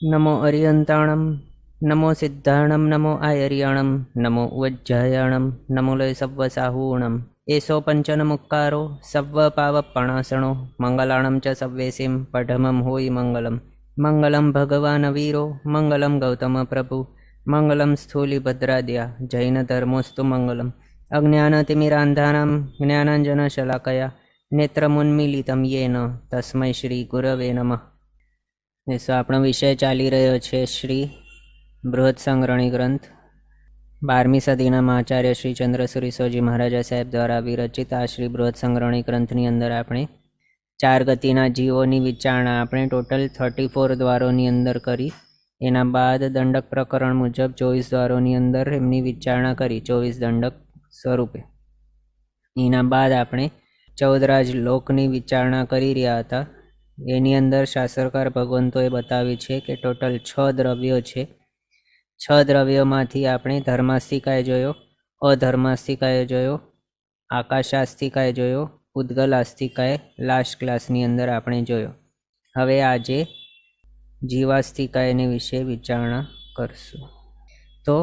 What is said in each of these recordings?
नमो अरियन्ताणं नमो सिद्धाणं नमो आयर्याणं नमो उज्जयाणं नमो लय सव्वसाहूणम् एषो पञ्चनमुक्कारो सव्वपावपणासणो मङ्गलाणं च सव्वेसिं पठमं होयि मङ्गलं मङ्गलं भगवान् वीरो मङ्गलं गौतमप्रभु मङ्गलं स्थूलिभद्राद्या जैनधर्मोऽस्तु मङ्गलम् अज्ञानतिमिरान्धानां ज्ञानाञ्जनशलाकया नेत्रमुन्मीलितं येन तस्मै श्रीगुरवे नमः। આપણો વિષય ચાલી રહ્યો છે શ્રી બૃહદ સંગ્રહણી ગ્રંથ 12મી સદીના આચાર્ય શ્રી ચંદ્રસુરી સોજી મહારાજા સાહેબ દ્વારા વિરચિત આ શ્રી બૃહદ સંગ્રહણી ગ્રંથની અંદર આપણે 4 ગતિના જીવોની વિચારણા આપણે ટોટલ 34 દ્વારોની અંદર કરી. એના બાદ દંડક પ્રકરણ મુજબ 24 દ્વારોની અંદર એમની વિચારણા કરી 24 દંડક સ્વરૂપે. એના બાદ આપણે 14 રાજ લોકની વિચારણા કરી રહ્યા હતા. એની અંદર શાસ્ત્રકાર ભગવંતોએ બતાવ્યું છે કે ટોટલ 6 દ્રવ્યો છે. 6 દ્રવ્યોમાંથી આપણે ધર્માસ્તિકાય જોયો, અધર્માસ્તિકાય જોયો, આકાશાસ્તિકાય જોયો, ઉદ્ગલાસ્તિકાય લાસ્ટ ક્લાસની અંદર આપણે જોયો. હવે આજે જીવાસ્તિકાયને વિશે વિચારણા કરશું. તો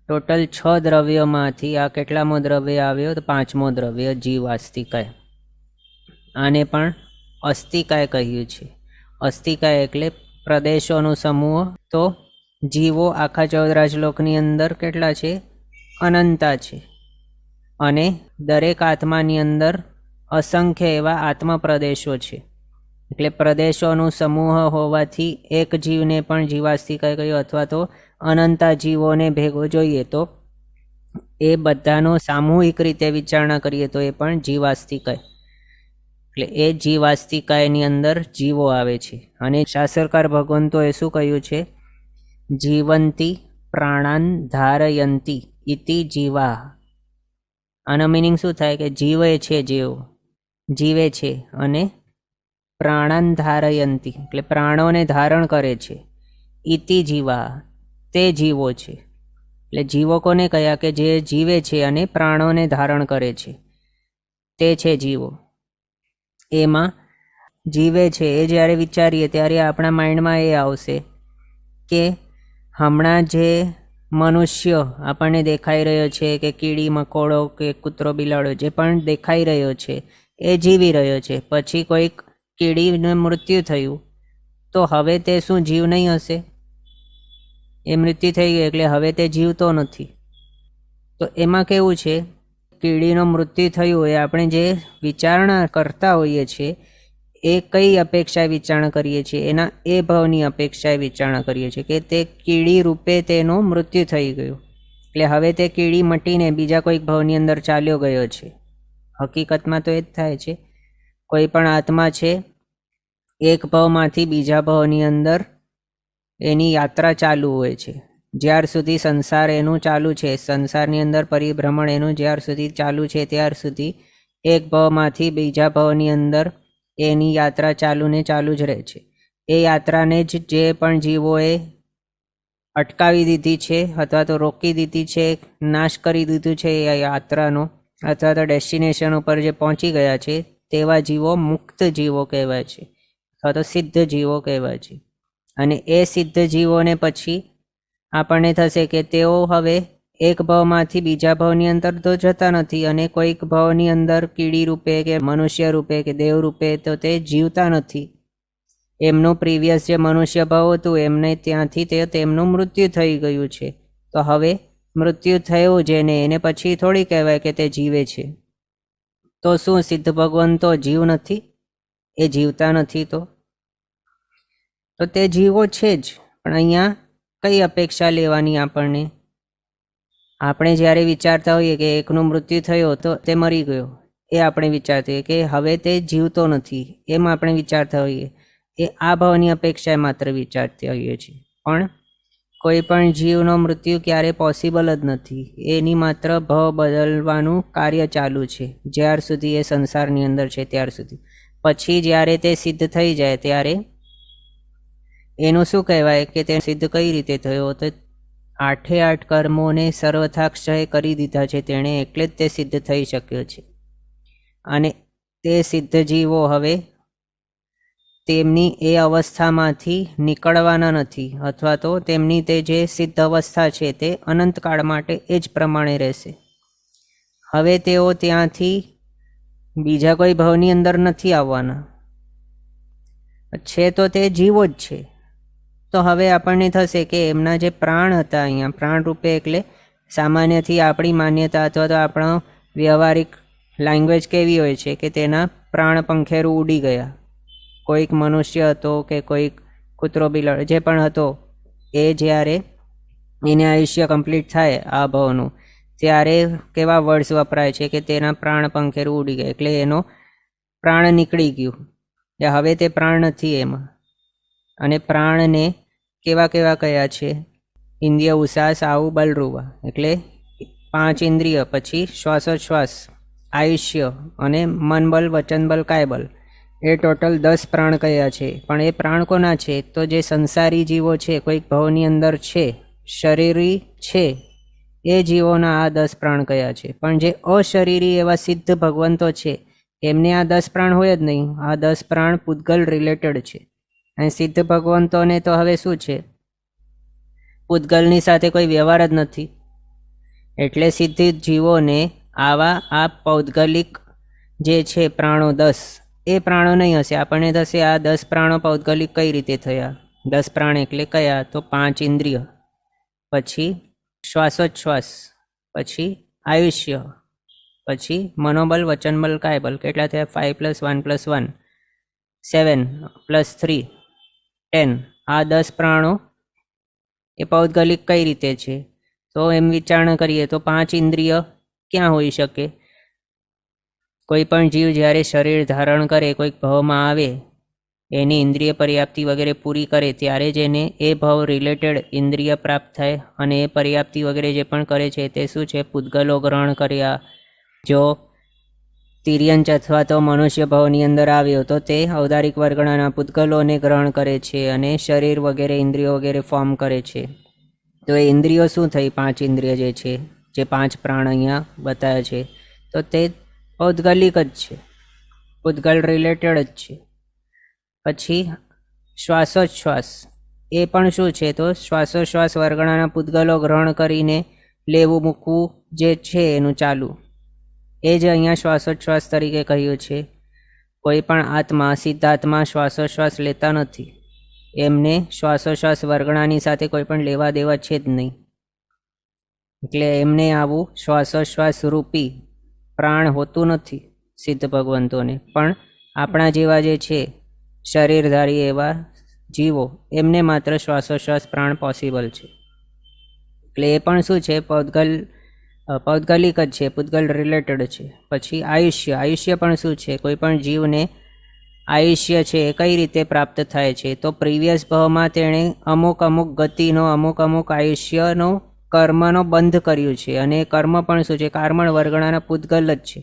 ટોટલ 6 દ્રવ્યોમાંથી આ કેટલામો દ્રવ્ય આવ્યો? તો 5મો દ્રવ્ય જીવાસ્તિકાય. આને પણ અસ્તિકાય કહ્યું છે. અસ્તિકાય એટલે પ્રદેશોનો સમૂહ. તો જીવો આખા 14 રાજલોકની અંદર કેટલા છે? અનંતા છે. અને દરેક આત્માની અંદર અસંખ્ય એવા આત્મા પ્રદેશો છે. એટલે પ્રદેશોનો સમૂહ હોવાથી એક જીવને પણ જીવાસ્તિકાય કહ્યું. અથવા તો અનંતા જીવોને ભેગો જોઈએ તો એ બધાનો સામૂહિક રીતે વિચારણા કરીએ તો એ પણ જીવાસ્તિકાય. એટલે એ જીવાસ્તિકાયની અંદર જીવો આવે છે. અને શાસ્ત્રકાર ભગવંતોએ શું કહ્યું છે? જીવંતી પ્રાણાન ધારયંતી ઇતિ જીવા. આનો મિનિંગ શું થાય? કે જીવે છે, જેવો જીવે છે અને પ્રાણાન ધારયંતી એટલે પ્રાણોને ધારણ કરે છે. ઇતિ જીવા, તે જીવો છે. એટલે જીવો કોને કહ્યા? કે જે જીવે છે અને પ્રાણોને ધારણ કરે છે, તે છે જીવો. એમાં જીવે છે એ જ્યારે વિચારીએ ત્યારે આપણા માઇન્ડમાં એ આવશે કે હમણાં જે મનુષ્ય આપણને દેખાઈ રહ્યો છે, કે કીડી મકોડો કે કૂતરો બિલાડો જે પણ દેખાઈ રહ્યો છે એ જીવી રહ્યો છે. પછી કોઈક કીડીનું મૃત્યુ થયું તો હવે તે શું જીવ નહીં હશે? એ મૃત્યુ થઈ ગયું એટલે હવે તે જીવતો નથી. તો એમાં કેવું છે? કીડીનું મૃત્યુ થયું એ આપણે જે વિચારણા કરતા હોઈએ છીએ એ કઈ અપેક્ષાએ વિચારણા કરીએ છીએ? એના એ ભાવની અપેક્ષાએ વિચારણા કરીએ છીએ કે તે કીડી રૂપે તેનું મૃત્યુ થઈ ગયું એટલે હવે તે કીડી મટીને બીજા કોઈક ભાવની અંદર ચાલ્યો ગયો છે. હકીકતમાં તો એ જ થાય છે. કોઈ પણ આત્મા છે એક ભાવમાંથી બીજા ભાવની અંદર એની યાત્રા ચાલુ હોય છે. જ્યાર સુધી સંસાર એનું ચાલુ છે, સંસારની અંદર પરિભ્રમણ એનું જ્યાર સુધી ચાલુ છે ત્યાર સુધી એક ભાવમાંથી બીજા ભાવની અંદર એની યાત્રા ચાલુ ને ચાલુ જ રહે છે. એ યાત્રાને જ જે પણ જીવોએ અટકાવી દીધી છે અથવા તો રોકી દીધી છે, નાશ કરી દીધું છે એ યાત્રાનો, અથવા તો ડેસ્ટિનેશન ઉપર જે પહોંચી ગયા છે તેવા જીવો મુક્ત જીવો કહેવાય છે અથવા તો સિદ્ધ જીવો કહેવાય છે. અને એ સિદ્ધ જીવોને પછી આપણને થશે કે તેઓ હવે એક ભાવમાંથી બીજા ભાવની અંદર તો જતા નથી અને કોઈક ભાવની અંદર કીડી રૂપે કે મનુષ્ય રૂપે કે દેવ રૂપે તો તે જીવતા નથી. એમનું પ્રીવિયસ જે મનુષ્ય ભાવ હતું એમને ત્યાંથી તેમનું મૃત્યુ થઈ ગયું છે. તો હવે મૃત્યુ થયું જેને એને પછી થોડી કહેવાય કે તે જીવે છે. તો શું સિદ્ધ ભગવાન તો જીવ નથી? એ જીવતા નથી. તો તે જીવો છે જ, પણ અહીંયા કઈ અપેક્ષા લેવાની? આપણે જ્યારે વિચારતા હોઈએ કે એકનું મૃત્યુ થયો તો તે મરી ગયો, એ આપણે વિચારતા હોઈએ કે હવે તે જીવતો નથી, એમ આપણે વિચારતા હોઈએ. એ આ ભાવની અપેક્ષાએ માત્ર વિચારતા હોઈએ છીએ. પણ કોઈ પણ જીવનો મૃત્યુ ક્યારે પોસિબલ જ નથી. એની માત્ર ભાવ બદલવાનું કાર્ય ચાલુ છે જ્યાર સુધી એ સંસારની અંદર છે ત્યાર સુધી. પછી જ્યારે તે સિદ્ધ થઈ જાય ત્યારે એનું શું કહેવાય કે તે સિદ્ધ કઈ રીતે થયો? તો 8 કર્મોને સર્વથા ક્ષય કરી દીધા છે તેણે, એટલે જ તે સિદ્ધ થઈ શક્યો છે. અને તે સિદ્ધ જીવો હવે તેમની એ અવસ્થામાંથી નીકળવાના નથી, અથવા તો તેમની તે જે સિદ્ધ અવસ્થા છે તે અનંતકાળ માટે એ જ પ્રમાણે રહેશે. હવે તેઓ ત્યાંથી બીજા કોઈ ભાવની અંદર નથી આવવાના છે, તો તે જીવો જ છે. તો હવે આપણને થશે કે એમના જે પ્રાણ હતા અહીંયા, પ્રાણ રૂપે એટલે સામાન્યથી આપણી માન્યતા અથવા તો આપણો વ્યવહારિક લેંગ્વેજ કેવી હોય છે કે તેના પ્રાણ પંખેરું ઉડી ગયા. કોઈક મનુષ્ય હતો કે કોઈક કૂતરો બિલાડો જે પણ હતો, એ જ્યારે એને આયુષ્ય કમ્પ્લીટ થાય આ ભાવનું, ત્યારે કેવા વર્ડ્સ વપરાય છે કે તેના પ્રાણ પંખેરું ઉડી ગયા, એટલે એનો પ્રાણ નીકળી ગયું. હવે તે પ્રાણ નથી એમાં. અને પ્રાણને કેવા કેવા કયા છે? ઇન્દ્રિય, ઉષા, સાઉ, બલરૂવા, એટલે 5 ઇન્દ્રિય, પછી શ્વાસોચ્છ્વાસ, આયુષ્ય અને મન બલ, વચન બલ, કાય બલ, એ ટોટલ 10 પ્રાણ કયા છે. પણ એ પ્રાણ કોના છે? તો જે સંસારી જીવો છે, કોઈક ભાવની અંદર છે, શરીરી છે, એ જીવોના આ 10 પ્રાણ કયા છે. પણ જે અશરીરી એવા સિદ્ધ ભગવંતો છે, એમને આ 10 પ્રાણ હોય જ નહીં. આ 10 પ્રાણ પૂતગલ રિલેટેડ છે. અને સિદ્ધ ભગવંતોને તો હવે શું છે? પૂતગલની સાથે કોઈ વ્યવહાર જ નથી. એટલે સિદ્ધ જીવોને આવા આ પૌદ્ગલિક જે છે પ્રાણો 10, એ પ્રાણો નહીં હશે. આપણને થશે આ 10 પ્રાણો પૌદ્ગલિક કઈ રીતે થયા? 10 પ્રાણ એટલે કયા? તો 5 ઇન્દ્રિય, પછી શ્વાસોચ્છ્વાસ, પછી આયુષ્ય, પછી મનોબલ, વચનબલ, કાયબલ. કેટલા થયા? 5 + 1 + 1 7 + 3 10. આ 10 પ્રાણો એ પૌદ્ગલિક કઈ રીતે છે? તો એમ વિચારણા કરીએ તો 5 ઇન્દ્રિય ક્યાં હોઈ શકે? કોઈ પણ જીવ જ્યારે શરીર ધારણ કરે, કોઈક ભાવમાં આવે, એની ઇન્દ્રિય પર્યાપ્તિ વગેરે પૂરી કરે, ત્યારે જ એને એ ભાવ રિલેટેડ ઇન્દ્રિય પ્રાપ્ત થાય. અને એ પર્યાપ્તિ વગેરે જે પણ કરે છે તે શું છે? પૂતગલો ગ્રહણ કર્યા. જો તિર્યંચ અથવા તો મનુષ્ય ભાવની અંદર આવ્યો તો તે ઔદારિક વર્ગણાના પૂતગલોને ગ્રહણ કરે છે અને શરીર વગેરે ઇન્દ્રિયો વગેરે ફોર્મ કરે છે. તો એ ઇન્દ્રિયો શું થઈ? 5 ઇન્દ્રિય જે છે, જે 5 પ્રાણ અહીંયા બતાવ્યા છે, તો તે પૌદ્ગલિક જ છે, પૂતગલ રિલેટેડ જ છે. પછી શ્વાસોચ્છ્વાસ, એ પણ શું છે? તો શ્વાસોચ્છ્વાસ વર્ગણાના પૂતગલો ગ્રહણ કરીને લેવું મૂકવું જે છે એનું ચાલુ, એ જ અહીંયા શ્વાસોચ્છ્વાસ તરીકે કહ્યું છે. કોઈ પણ આત્મા, સિદ્ધાત્મા શ્વાસોચ્છ્વાસ લેતા નથી. એમને શ્વાસોચ્છ્વાસ વર્ગણાની સાથે કોઈ પણ લેવા દેવા છે જ નહીં. એટલે એમને આવું શ્વાસોચ્છ્વાસ રૂપી પ્રાણ હોતું નથી સિદ્ધ ભગવંતોને. પણ આપણા જેવા જે છે શરીરધારી એવા જીવો, એમને માત્ર શ્વાસોચ્છ્વાસ પ્રાણ પોસિબલ છે. એટલે એ પણ શું છે? પૌદ્ગલિક જ છે, પૂતગલ રિલેટેડ છે. પછી આયુષ્ય, આયુષ્ય પણ શું છે? કોઈ પણ જીવને આયુષ્ય છે એ કઈ રીતે પ્રાપ્ત થાય છે? તો પ્રીવિયસ ભાવમાં તેણે અમુક ગતિનો, અમુક આયુષ્યનો કર્મનો બંધ કર્યું છે. અને એ કર્મ પણ શું છે? કાર્મણ વર્ગણાના પૂતગલ જ છે.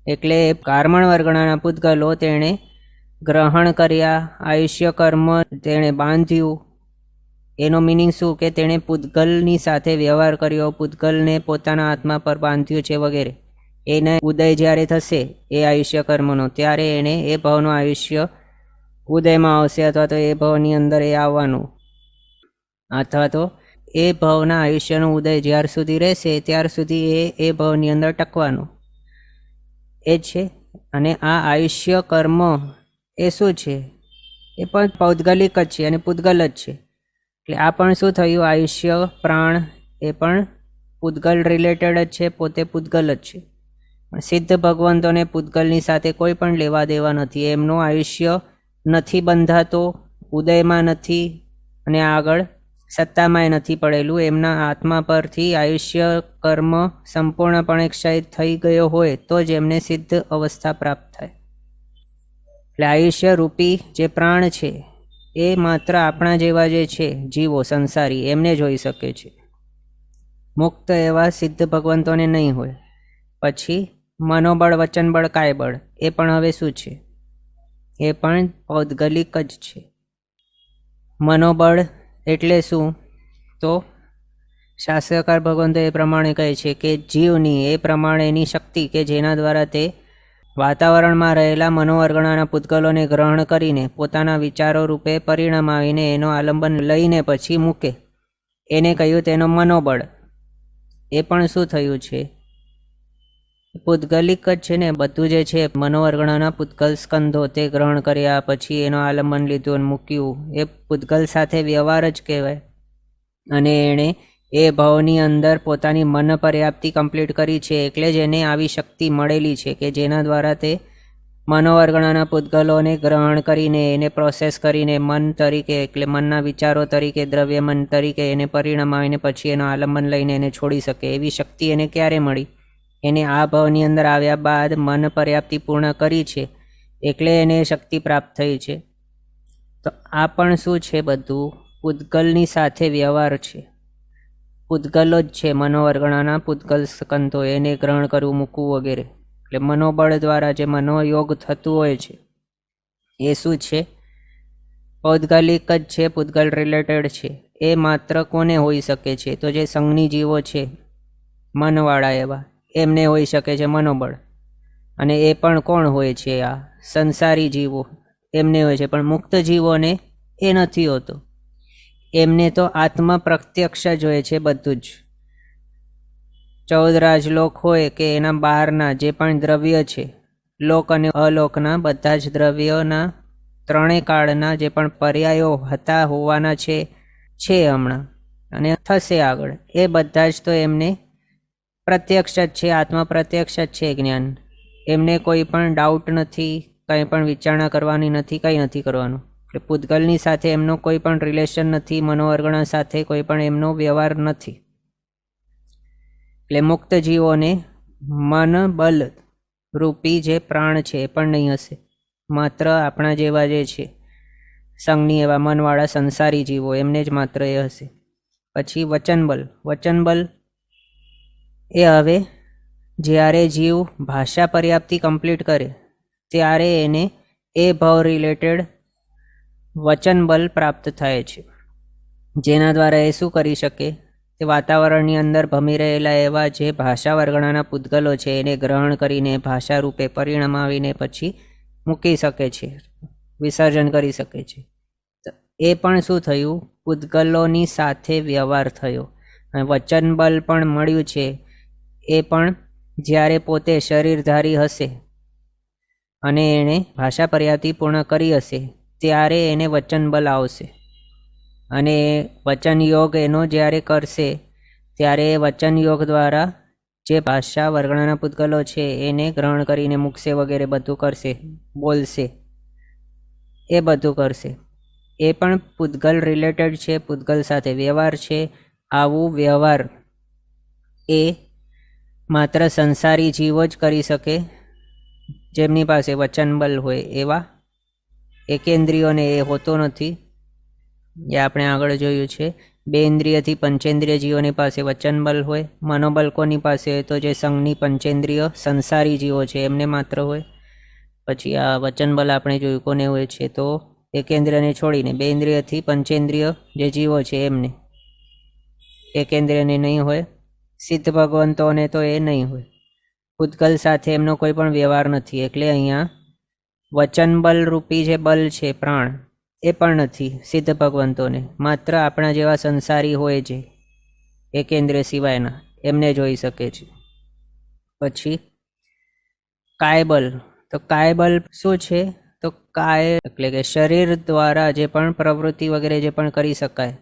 એટલે કાર્મણ વર્ગણાના પૂતગલો તેણે ગ્રહણ કર્યા, આયુષ્ય કર્મ તેણે બાંધ્યું. એનો મિનિંગ શું? કે તેણે પૂતગલની સાથે વ્યવહાર કર્યો, પૂતગલને પોતાના આત્મા પર બાંધ્યું છે વગેરે. એને ઉદય જ્યારે થશે એ આયુષ્ય કર્મનો, ત્યારે એણે એ ભાવનું આયુષ્ય ઉદયમાં આવશે, અથવા તો એ ભાવની અંદર એ આવવાનું, અથવા તો એ ભાવના આયુષ્યનો ઉદય જ્યાર સુધી રહેશે ત્યાર સુધી એ ભાવની અંદર ટકવાનું એ છે. અને આ આયુષ્ય કર્મ એ શું છે? એ પણ પૌદ્ગલિક જ છે અને પૂતગલ જ છે. એટલે આ પણ શું થયું? આયુષ્ય પ્રાણ એ પણ પૂતગલ રિલેટેડ જ છે, પોતે પૂતગલ જ છે. પણ સિદ્ધ ભગવંતોને પૂતગલની સાથે કોઈ પણ લેવા દેવા નથી. એમનું આયુષ્ય નથી બંધાતો, ઉદયમાં નથી અને આગળ સત્તામાંય નથી પડેલું. એમના આત્મા પરથી આયુષ્ય કર્મ સંપૂર્ણપણે ક્ષય થઈ ગયો હોય તો જ એમને સિદ્ધ અવસ્થા પ્રાપ્ત થાય. એટલે આયુષ્ય રૂપી જે પ્રાણ છે એ માત્ર આપણા જેવા જે છે જીવો સંસારી એમને જોઈ શકે છે. મુક્ત એવા સિદ્ધ ભગવંતોને નહીં હોય. પછી મનોબળ, વચનબળ, કાયબળ, એ પણ હવે શું છે? એ પણ પૌદ્ગલિક જ છે. મનોબળ એટલે શું? તો શાસ્ત્રકાર ભગવંતો એ પ્રમાણે કહે છે કે જીવની એ પ્રમાણેની શક્તિ કે જેના દ્વારા તે વાતાવરણમાં રહેલા મનોવર્ગણાના પૂતગલોને ગ્રહણ કરીને પોતાના વિચારો રૂપે પરિણામ આવીને એનો આલંબન લઈને પછી મૂકે, એને કહ્યું તેનો મનોબળ. એ પણ શું થયું છે? પૂતગલિક જ છે ને બધું જે છે. મનોવર્ગણાના પૂતગલ સ્કંધો તે ગ્રહણ કર્યા પછી એનો આલંબન લીધું અને મૂક્યું, એ પૂતગલ સાથે વ્યવહાર જ કહેવાય. અને એણે એ ભાવની અંદર પોતાની મન પર્યાપ્તિ કમ્પ્લીટ કરી છે, એટલે જ એને આવી શક્તિ મળેલી છે કે જેના દ્વારા તે મનોવર્ગણાના પૂતગલોને ગ્રહણ કરીને એને પ્રોસેસ કરીને મન તરીકે, એટલે મનના વિચારો તરીકે, દ્રવ્ય મન તરીકે એને પરિણામ આવીને પછી એનો આલંબન લઈને એને છોડી શકે. એવી શક્તિ એને ક્યારે મળી? એને આ ભાવની અંદર આવ્યા બાદ મન પર્યાપ્તિ પૂર્ણ કરી છે, એટલે એને શક્તિ પ્રાપ્ત થઈ છે. તો આ પણ શું છે? બધું પૂતગલની સાથે વ્યવહાર છે. પૂતગલો જ છે મનોવર્ગણાના પૂતગલ સ્કંધો, એને ગ્રહણ કરવું, મૂકવું વગેરે. એટલે મનોબળ દ્વારા જે મનોયોગ થતું હોય છે એ શું છે? પૌદ્ગલિક જ છે, પૂતગલ રિલેટેડ છે. એ માત્ર કોને હોઈ શકે છે? તો જે સંજ્ઞી જીવો છે મનવાળા એવા, એમને હોઈ શકે છે મનોબળ. અને એ પણ કોણ હોય છે? આ સંસારી જીવો, એમને હોય છે. પણ મુક્ત જીવોને એ નથી હોતો. એમને તો આત્મ પ્રત્યક્ષ જ હોય છે બધું જ. 14 રાજલોક હોય કે એના બહારના જે પણ દ્રવ્ય છે, લોક અને અલોકના બધા જ દ્રવ્યોના ત્રણેય કાળના જે પણ પર્યાયો હતા, હોવાના છે હમણાં અને થશે આગળ, એ બધા જ તો એમને પ્રત્યક્ષ જ છે, આત્મ પ્રત્યક્ષ જ છે જ્ઞાન. એમને કોઈ પણ ડાઉટ નથી, કંઈ પણ વિચારણા કરવાની નથી, કંઈ નથી કરવાનું. એટલે પૂતગલની સાથે એમનો કોઈ પણ રિલેશન નથી, મનોવર્ગણા સાથે કોઈ પણ એમનો વ્યવહાર નથી. એટલે મુક્ત જીવોને મન બલ રૂપી જે પ્રાણ છે એ પણ નહીં હશે. માત્ર આપણા જેવા જે છે સંજ્ઞી એવા મનવાળા સંસારી જીવો, એમને જ માત્ર એ હશે. પછી વચનબલ. વચનબલ એ હવે જ્યારે જીવ ભાષા પર્યાપ્તિ કમ્પ્લીટ કરે ત્યારે એને એ ભાવ રિલેટેડ વચનબલ પ્રાપ્ત થાય છે, જેના દ્વારા એ શું કરી શકે? તે વાતાવરણની અંદર ભમી રહેલા એવા જે ભાષા વર્ગણાના પૂતગલો છે એને ગ્રહણ કરીને ભાષા રૂપે પરિણામ આવીને પછી મૂકી શકે છે, વિસર્જન કરી શકે છે. એ પણ શું થયું? પૂતગલોની સાથે વ્યવહાર થયો. અને વચનબલ પણ મળ્યું છે. એ પણ જ્યારે પોતે શરીરધારી હશે અને એણે ભાષા પર્યાપ્તિ પૂર્ણ કરી હશે ત્યારે એને વચનબલ આવશે. અને વચન યોગ એનો જ્યારે કરશે ત્યારે વચન યોગ દ્વારા જે ભાષા વર્ગણાના પૂતગલો છે એને ગ્રહણ કરીને મૂકશે વગેરે બધું કરશે, બોલશે, એ બધું કરશે. એ પણ પૂતગલ રિલેટેડ છે, પૂતગલ સાથે વ્યવહાર છે. આવું વ્યવહાર એ માત્ર સંસારી જીવો જ કરી શકે, જેમની પાસે વચનબલ હોય. એવા એકેન્દ્રિયોને એ હોતો નથી. એ આપણે આગળ જોયું છે. 2 ઇન્દ્રિયથી પંચેન્દ્રિય જીવોની પાસે વચનબલ હોય. મનોબલ કોની પાસે હોય? તો જે સંજ્ઞી પંચેન્દ્રિય સંસારી જીવો છે એમને માત્ર હોય. પછી આ વચનબલ આપણે જોયું કોને હોય છે? તો એકેન્દ્રિયને છોડીને 2 ઇન્દ્રિયથી પંચેન્દ્રિય જે જીવો છે એમને. એકેન્દ્રિયને નહીં હોય. સિદ્ધ ભગવંતોને તો એ નહીં હોય. પૂતગલ સાથે એમનો કોઈ પણ વ્યવહાર નથી. એટલે અહીંયા વચનબલ રૂપી જે બલ છે પ્રાણ, એ પણ નથી સિદ્ધ ભગવંતોને. માત્ર આપણા જેવા સંસારી હોય જે એકેન્દ્રિય સિવાયના, એમને જોઈ શકે છે. પછી કાયબલ. તો કાયબલ શું છે? તો કાય એટલે કે શરીર દ્વારા જે પણ પ્રવૃત્તિ વગેરે જે પણ કરી શકાય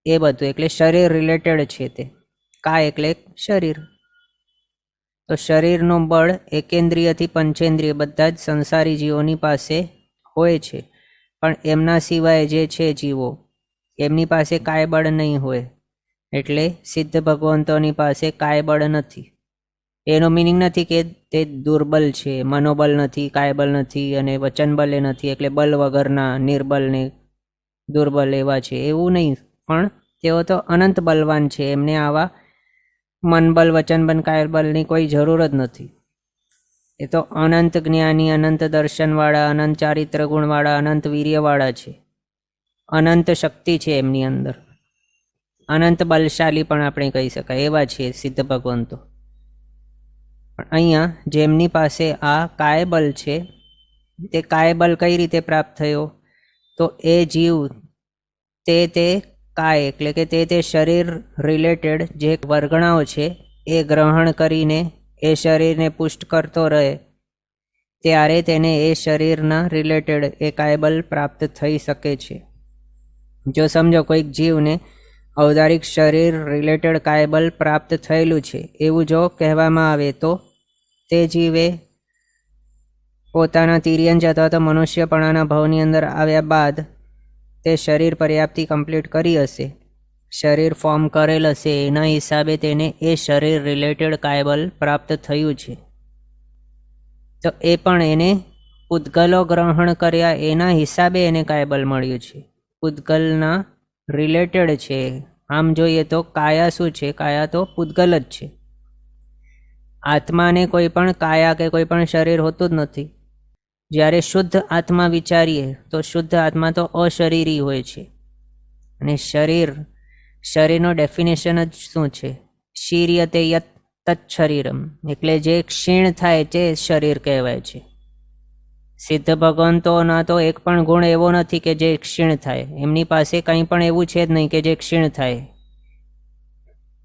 એ બધું, એટલે શરીર રિલેટેડ છે તે. કાય એટલે શરીર. તો શરીરનું બળ એકેન્દ્રિયથી પંચેન્દ્રિય બધા જ સંસારી જીવોની પાસે હોય છે. પણ એમના સિવાય જે છે જીવો, એમની પાસે કાયબળ નહીં હોય. એટલે સિદ્ધ ભગવંતોની પાસે કાયબળ નથી. એનો મિનિંગ નથી કે તે દુર્બલ છે, મનોબલ નથી, કાયબલ નથી અને વચનબલ એ નથી, એટલે બલ વગરના નિર્બલ ને દુર્બલ એવા છે, એવું નહીં. પણ તેઓ તો અનંત બલવાન છે. એમને આવા મનબલ, વચનબલ, કાયબલની કોઈ જરૂર જ નથી. એ તો અનંત જ્ઞાની, અનંત દર્શનવાળા, અનંત ચારિત્ર ગુણવાળા, અનંત વીર્યવાળા છે. અનંત શક્તિ છે એમની અંદર. અનંત બલશાલી પણ આપણે કહી શકાય એવા છે સિદ્ધ ભગવંતો. પણ અહીંયા જેમની પાસે આ કાયબલ છે, તે કાયબલ કઈ રીતે પ્રાપ્ત થયો? તો એ જીવ તે કાય એટલે કે તે શરીર રિલેટેડ જે વર્ગણાઓ છે એ ગ્રહણ કરીને એ શરીરને પુષ્ટ કરતો રહે, ત્યારે તેને એ શરીરના રિલેટેડ એ કાયબલ પ્રાપ્ત થઈ શકે છે. જો સમજો કોઈક જીવને ઔદારિક શરીર રિલેટેડ કાયબલ પ્રાપ્ત થયેલું છે એવું જો કહેવામાં આવે, તો તે જીવે પોતાના તિર્યંજ અથવા તો મનુષ્યપણાના ભાવની અંદર આવ્યા બાદ તે શરીર પર્યાપ્તિ કમ્પ્લીટ કરી હશે, શરીર ફોર્મ કરેલ હશે, એના હિસાબે તેને એ શરીર રિલેટેડ કાયબલ પ્રાપ્ત થયું છે. તો એ પણ એને પૂતગલો ગ્રહણ કર્યા એના હિસાબે એને કાયબલ મળ્યું છે, પૂતગલના રિલેટેડ છે. આમ જોઈએ તો કાયા શું છે? કાયા તો પૂતગલ જ છે. આત્માને કોઈ પણ કાયા કે કોઈ પણ શરીર હોતું જ નથી. જ્યારે શુદ્ધ આત્મા વિચારીએ તો શુદ્ધ આત્મા તો અશરીરી હોય છે. અને શરીરનો ડેફિનેશન જ શું છે? શીર્યતે યત તત્શરીરમ, એટલે જે ક્ષીણ થાય તે શરીર કહેવાય છે. સિદ્ધ ભગવંતોના તો એક પણ ગુણ એવો નથી કે જે ક્ષીણ થાય. એમની પાસે કંઈ પણ એવું છે જ નહીં કે જે ક્ષીણ થાય.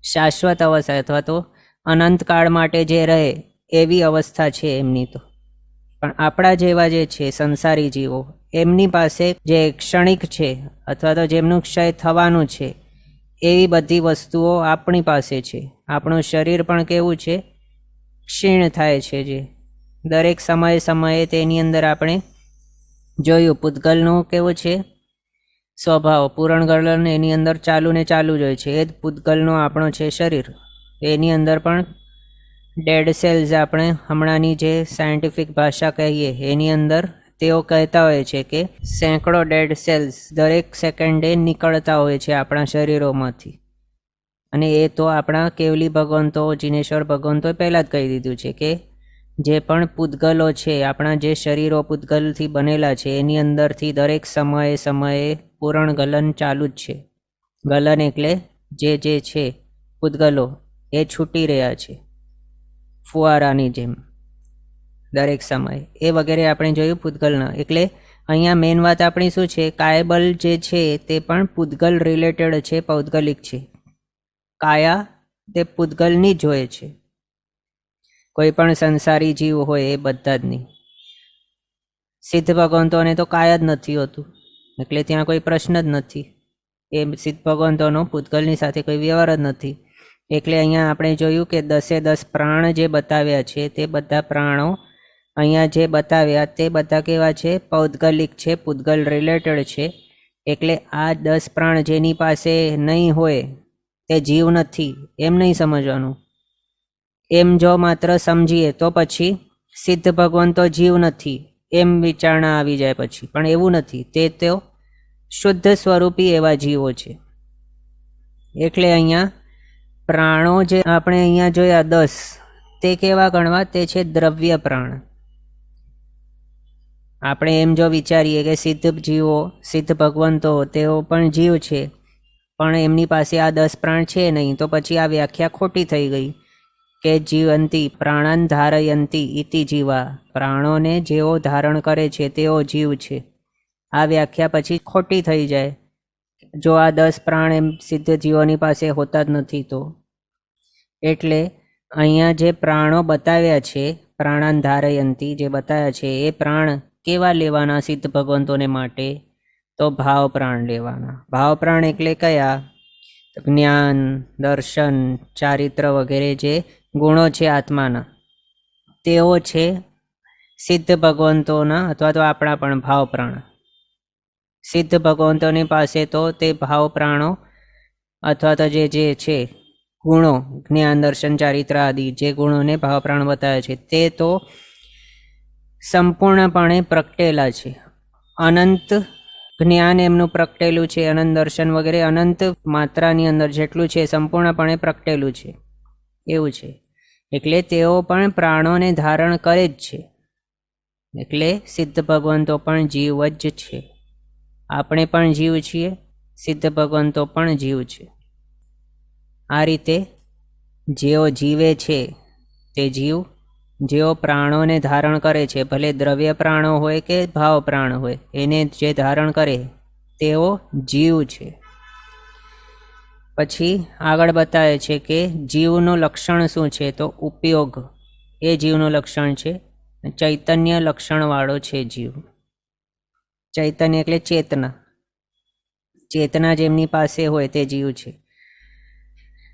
શાશ્વત અવસ્થા અથવા તો અનંતકાળ માટે જે રહે એવી અવસ્થા છે એમની તો. પણ આપણા જેવા જે છે સંસારી જીવો, એમની પાસે જે ક્ષણિક છે અથવા તો જેમનું ક્ષય થવાનું છે એવી બધી વસ્તુઓ આપણી પાસે છે. આપણું શરીર પણ કેવું છે? ક્ષીણ થાય છે. જે દરેક સમયે તેની અંદર આપણે જોયું પૂતગલનું કેવું છે સ્વભાવ, પૂરણ ગલન એની અંદર ચાલુ જ હોય છે. એ જ પૂતગલનો આપણો છે શરીર. એની અંદર પણ ડેડ સેલ્સ, આપણે હમણાંની જે સાયન્ટિફિક ભાષા કહીએ એની અંદર તેઓ કહેતા હોય છે કે સેંકડો ડેડ સેલ્સ દરેક સેકન્ડે નીકળતા હોય છે આપણા શરીરોમાંથી. અને એ તો આપણા કેવલી ભગવંતો, જીનેશ્વર ભગવંતોએ પહેલાં જ કહી દીધું છે કે જે પણ પૂતગલો છે, આપણા જે શરીરો પૂતગલથી બનેલા છે એની અંદરથી દરેક સમયે પૂરણ ગલન ચાલુ જ છે. ગલન એટલે જે છે પૂતગલો એ છૂટી રહ્યા છે ફુવારાની જેમ દરેક સમયે. એ વગેરે આપણે જોયું પૂતગલના. એટલે અહીંયા મેઇન વાત આપણી શું છે? કાયબલ જે છે તે પણ પૂતગલ રિલેટેડ છે, પૌદ્ગલિક છે. કાયા તે પૂતગલની જ હોય છે. કોઈ પણ સંસારી જીવ હોય એ બધા જ નહીં. સિદ્ધ ભગવંતોને તો કાયા જ નથી હોતું, એટલે ત્યાં કોઈ પ્રશ્ન જ નથી. એ સિદ્ધ ભગવંતોનો પૂતગલની સાથે કોઈ વ્યવહાર જ નથી. એટલે અહીંયા આપણે જોયું કે 10 પ્રાણ જે બતાવ્યા છે તે બધા પ્રાણો અહીંયા જે બતાવ્યા તે બધા કેવા છે? પૌદ્ગલિક છે, પૂતગલ રિલેટેડ છે. એટલે આ 10 પ્રાણ જેની પાસે નહીં હોય તે જીવ નથી, એમ નહીં સમજવાનું. એમ જો માત્ર સમજીએ તો પછી સિદ્ધ ભગવંતો જીવ નથી એમ વિચારણા આવી જાય પછી. પણ એવું નથી, તે તો શુદ્ધ સ્વરૂપી એવા જીવો છે. એટલે અહીંયા પ્રાણો જે આપણે અહીંયા જોયા 10, તે કેવા ગણવા? તે છે દ્રવ્ય પ્રાણ. આપણે એમ જો વિચારીએ કે સિદ્ધ જીવો, સિદ્ધ ભગવંતો તેઓ પણ જીવ છે, પણ એમની પાસે આ 10 પ્રાણ છે નહીં, તો પછી આ વ્યાખ્યા ખોટી થઈ ગઈ કે જીવંતી પ્રાણન ધારયંતી ઇતિ જીવા, પ્રાણોને જેઓ ધારણ કરે છે તેઓ જીવ છે. આ વ્યાખ્યા પછી ખોટી થઈ જાય જો આ 10 પ્રાણ એમ સિદ્ધ જીવોની પાસે હોતા જ નથી તો. એટલે અહીંયા જે પ્રાણો બતાવ્યા છે, પ્રાણાન ધારયંતી જે બતાવ્યા છે, એ પ્રાણ કેવા લેવાના સિદ્ધ ભગવંતોને માટે? તો ભાવ પ્રાણ લેવાના. ભાવ પ્રાણ એટલે કયા? જ્ઞાન, દર્શન, ચારિત્ર વગેરે જે ગુણો છે આત્માના, તેઓ છે સિદ્ધ ભગવંતોના અથવા તો આપણા પણ ભાવ પ્રાણ. સિદ્ધ ભગવંતોની પાસે તો તે ભાવ પ્રાણો અથવા તો જે છે ગુણો, જ્ઞાન, દર્શન, ચારિત્ર આદિ જે ગુણોને ભાવ પ્રાણ બતાવે છે તે તો સંપૂર્ણપણે પ્રગટેલા છે. અનંત જ્ઞાન એમનું પ્રગટેલું છે, અનંત દર્શન વગેરે અનંત માત્રાની અંદર જેટલું છે સંપૂર્ણપણે પ્રગટેલું છે એવું છે. એટલે તેઓ પણ પ્રાણોને ધારણ કરે જ છે. એટલે સિદ્ધ ભગવંતો પણ જીવ જ છે. આપણે પણ જીવ છીએ, સિદ્ધ ભગવંતો પણ જીવ છે. આ રીતે જેઓ જીવે છે તે જીવ જેઓ પ્રાણોને ધારણ કરે છે, ભલે દ્રવ્ય પ્રાણો હોય કે ભાવ પ્રાણ હોય, એને જે ધારણ કરે તેઓ જીવ છે. પછી આગળ બતાવે છે કે જીવનું લક્ષણ શું છે, તો ઉપયોગ એ જીવનું લક્ષણ છે. ચૈતન્ય લક્ષણવાળો છે જીવ. ચૈતન્ય એટલે ચેતના. ચેતના જેમની પાસે હોય તે જીવ છે.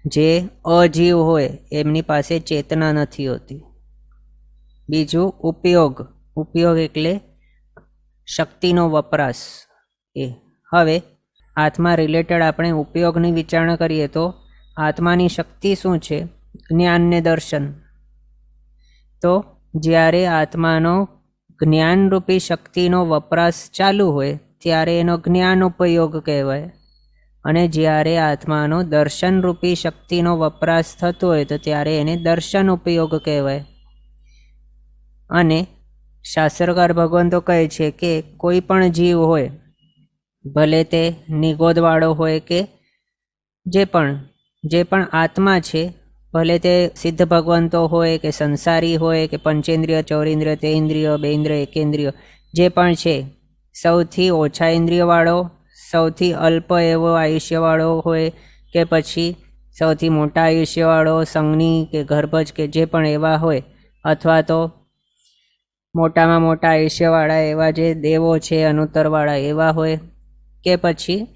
જે અજીવ હોય એમની પાસે ચેતના નથી હોતી. બીજું ઉપયોગ. ઉપયોગ એટલે શક્તિનો વપરાશ. એ હવે આત્મા રિલેટેડ આપણે ઉપયોગની વિચારણા કરીએ તો આત્માની શક્તિ શું છે? જ્ઞાન ને દર્શન. તો જ્યારે આત્માનો જ્ઞાનરૂપી શક્તિનો વપરાશ ચાલુ હોય ત્યારે એનો જ્ઞાન ઉપયોગ કહેવાય, અને જ્યારે આત્માનો દર્શનરૂપી શક્તિનો વપરાશ થતો હોય તો ત્યારે એને દર્શન ઉપયોગ કહેવાય. અને શાસ્ત્રકાર ભગવાન તો કહે છે કે કોઈ પણ જીવ હોય, ભલે તે નિગોદવાળો હોય કે જે પણ આત્મા છે, ભલે તે સિદ્ધ ભગવંતો હોય કે સંસારી હોય કે પંચેન્દ્રિય, ચૌરેન્દ્રિય, તેઇન્દ્રિય, બેઇન્દ્રિય, એકેન્દ્રિય, જે પણ છે, સૌથી ઓછા ઇન્દ્રિયવાળો, સૌથી અલ્પ એવો આયુષ્યવાળો હોય કે પછી સૌથી મોટા આયુષ્યવાળો, સંજ્ઞી કે ગર્ભજ કે જે પણ એવા હોય, અથવા તો મોટામાં મોટા આયુષ્યવાળા એવા જે દેવો છે અનુત્તરવાળા એવા હોય, કે પછી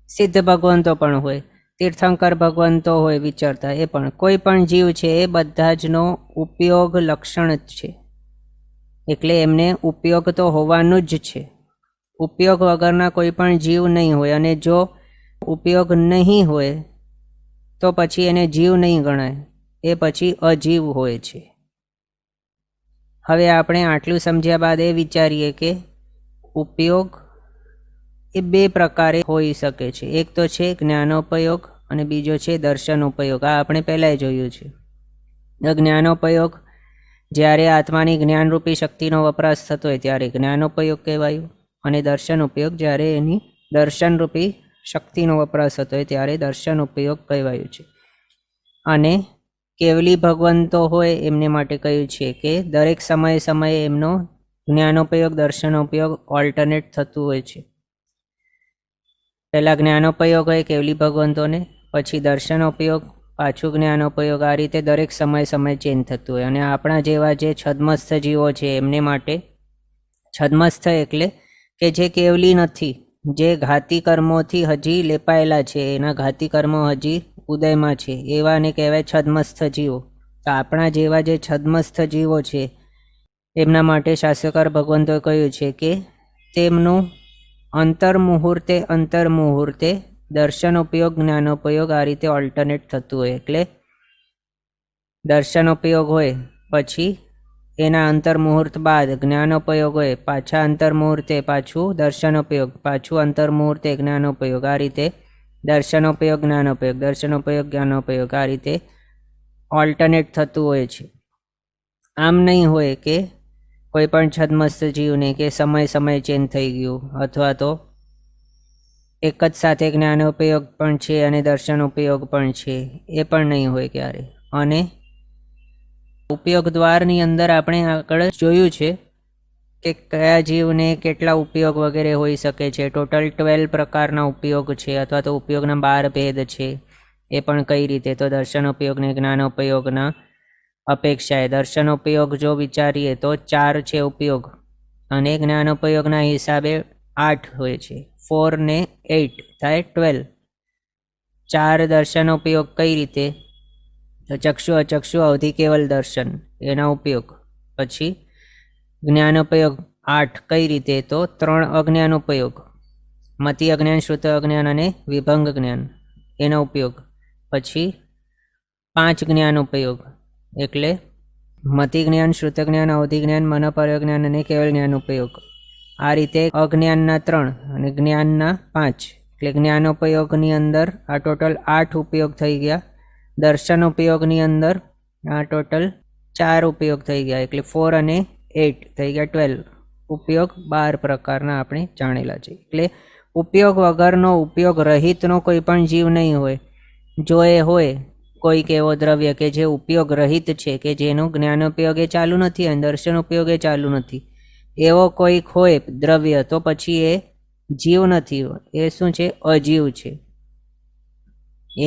સિદ્ધ ભગવંતો પણ હોય, તીર્થંકર ભગવંતો હોય વિચરતા, એ પણ કોઈ પણ જીવ છે એ બધા જનો ઉપયોગ લક્ષણ જ છે. એટલે એમને ઉપયોગ તો હોવાનું જ છે. ઉપયોગ વગરના કોઈ પણ જીવ નહીં હોય, અને જો ઉપયોગ નહીં હોય તો પછી એને જીવ નહીં ગણાય, એ પછી અજીવ હોય છે. હવે આપણે આટલું સમજ્યા બાદ એ વિચારીએ કે ઉપયોગ એ બે પ્રકારે હોઈ શકે છે. એક તો છે જ્ઞાનોપયોગ અને બીજો છે દર્શનોપયોગ. આ આપણે પહેલાંય જોયું છે. જ્ઞાનોપયોગ જ્યારે આત્માની જ્ઞાનરૂપી શક્તિનો વપરાશ થતો હોય ત્યારે જ્ઞાનોપયોગ કહેવાયું, અને દર્શન ઉપયોગ જ્યારે એની દર્શનરૂપી શક્તિનો વપરાશ થતો હોય ત્યારે દર્શન ઉપયોગ કહેવાયું છે. અને કેવલી ભગવંતો હોય એમને માટે કહ્યું છે કે દરેક સમયે એમનો જ્ઞાનોપયોગ દર્શનોપયોગ ઓલ્ટરનેટ થતું હોય છે. પહેલાં જ્ઞાનોપયોગ હોય કેવલી ભગવંતોને, પછી દર્શનોપયોગ, પાછું જ્ઞાનોપયોગ. આ રીતે દરેક સમય ચેન્જ થતું હોય. અને આપણા જેવા જે છદ્મસ્થ જીવો છે એમને માટે છદ્મસ્થ એટલે કે જે કેવલી નથી, જે ઘાતી કર્મોથી હજી લેપાયેલા છે, એના ઘાતી કર્મો હજી ઉદયમાં છે, એવાને કહેવાય છદ્મસ્થ જીવો. તો આપણા જેવા જે છદ્મસ્થ જીવો છે એમના માટે શાસ્ત્રકાર ભગવંતોએ કહ્યું છે કે તેમનું અંતર્મુહૂર્તે દર્શનોપયોગ જ્ઞાનોપયોગ આ રીતે ઓલ્ટરનેટ થતું હોય. એટલે દર્શનોપયોગ હોય પછી એના અંતર્મુહૂર્ત બાદ જ્ઞાનોપયોગ હોય, પાછા અંતર્મુહૂર્તે પાછું દર્શનોપયોગ, પાછું અંતર્મુહૂર્તે જ્ઞાનોપયોગ. આ રીતે દર્શનોપયોગ જ્ઞાનોપયોગ, દર્શનોપયોગ જ્ઞાનોપયોગ આ રીતે ઓલ્ટરનેટ થતું હોય છે. આમ નહીં હોય કે કોઈ પણ છદ્મસ્ત જીવને કે સમય ચેન્જ થઈ ગયું, અથવા તો એક જ સાથે જ્ઞાનોપયોગ પણ છે અને દર્શનોપયોગ પણ છે, એ પણ નહીં હોય ક્યારે. અને ઉપયોગ દ્વારની અંદર આપણે આગળ જોયું છે કે કયા જીવને કેટલા ઉપયોગ વગેરે હોઈ શકે છે. ટોટલ 12 પ્રકારના ઉપયોગ છે, અથવા તો ઉપયોગના 12 ભેદ છે. એ પણ કઈ રીતે, તો દર્શનોપયોગને જ્ઞાનોપયોગના અપેક્ષાએ દર્શનોપયોગ જો વિચારીએ તો 4 છે ઉપયોગ, અને જ્ઞાનોપયોગના હિસાબે 8 હોય છે. 4 ને 8 થાય 12. 4 દર્શનોપયોગ કઈ રીતે, તો ચક્ષુ અચક્ષુ અવધિ કેવલ દર્શન એના ઉપયોગ. પછી જ્ઞાનોપયોગ 8 કઈ રીતે, તો 3 અજ્ઞાનોપયોગ, મતિ અજ્ઞાન, શ્રુત અજ્ઞાન અને વિભંગ જ્ઞાન એનો ઉપયોગ. પછી 5 જ્ઞાનોપયોગ એટલે મતિ જ્ઞાન, શ્રુત જ્ઞાન, અવધિ જ્ઞાન, મનોપર્ય જ્ઞાન અને કેવલ જ્ઞાન ઉપયોગ. આ રીતે અજ્ઞાનના 3 અને જ્ઞાનના 5, એટલે જ્ઞાનોપયોગની અંદર આ ટોટલ 8 ઉપયોગ થઈ ગયા. દર્શનોપયોગની અંદર આ ટોટલ 4 ઉપયોગ થઈ ગયા, એટલે 4 અને 8 થઈ ગયા 12. ઉપયોગ 12 પ્રકારના આપણે જાણેલા છે. એટલે ઉપયોગ વગરનો, ઉપયોગ રહિતનો કોઈ પણ જીવ નહીં હોય. જો એ હોય, કોઈક એવો દ્રવ્ય કે જે ઉપયોગ રહિત છે, કે જેનો જ્ઞાન ઉપયોગ એ ચાલુ નથી અને દર્શન ઉપયોગ એ ચાલુ નથી, એવો કોઈક હોય દ્રવ્ય, તો પછી એ જીવ નથી, એ શું છે? અજીવ છે.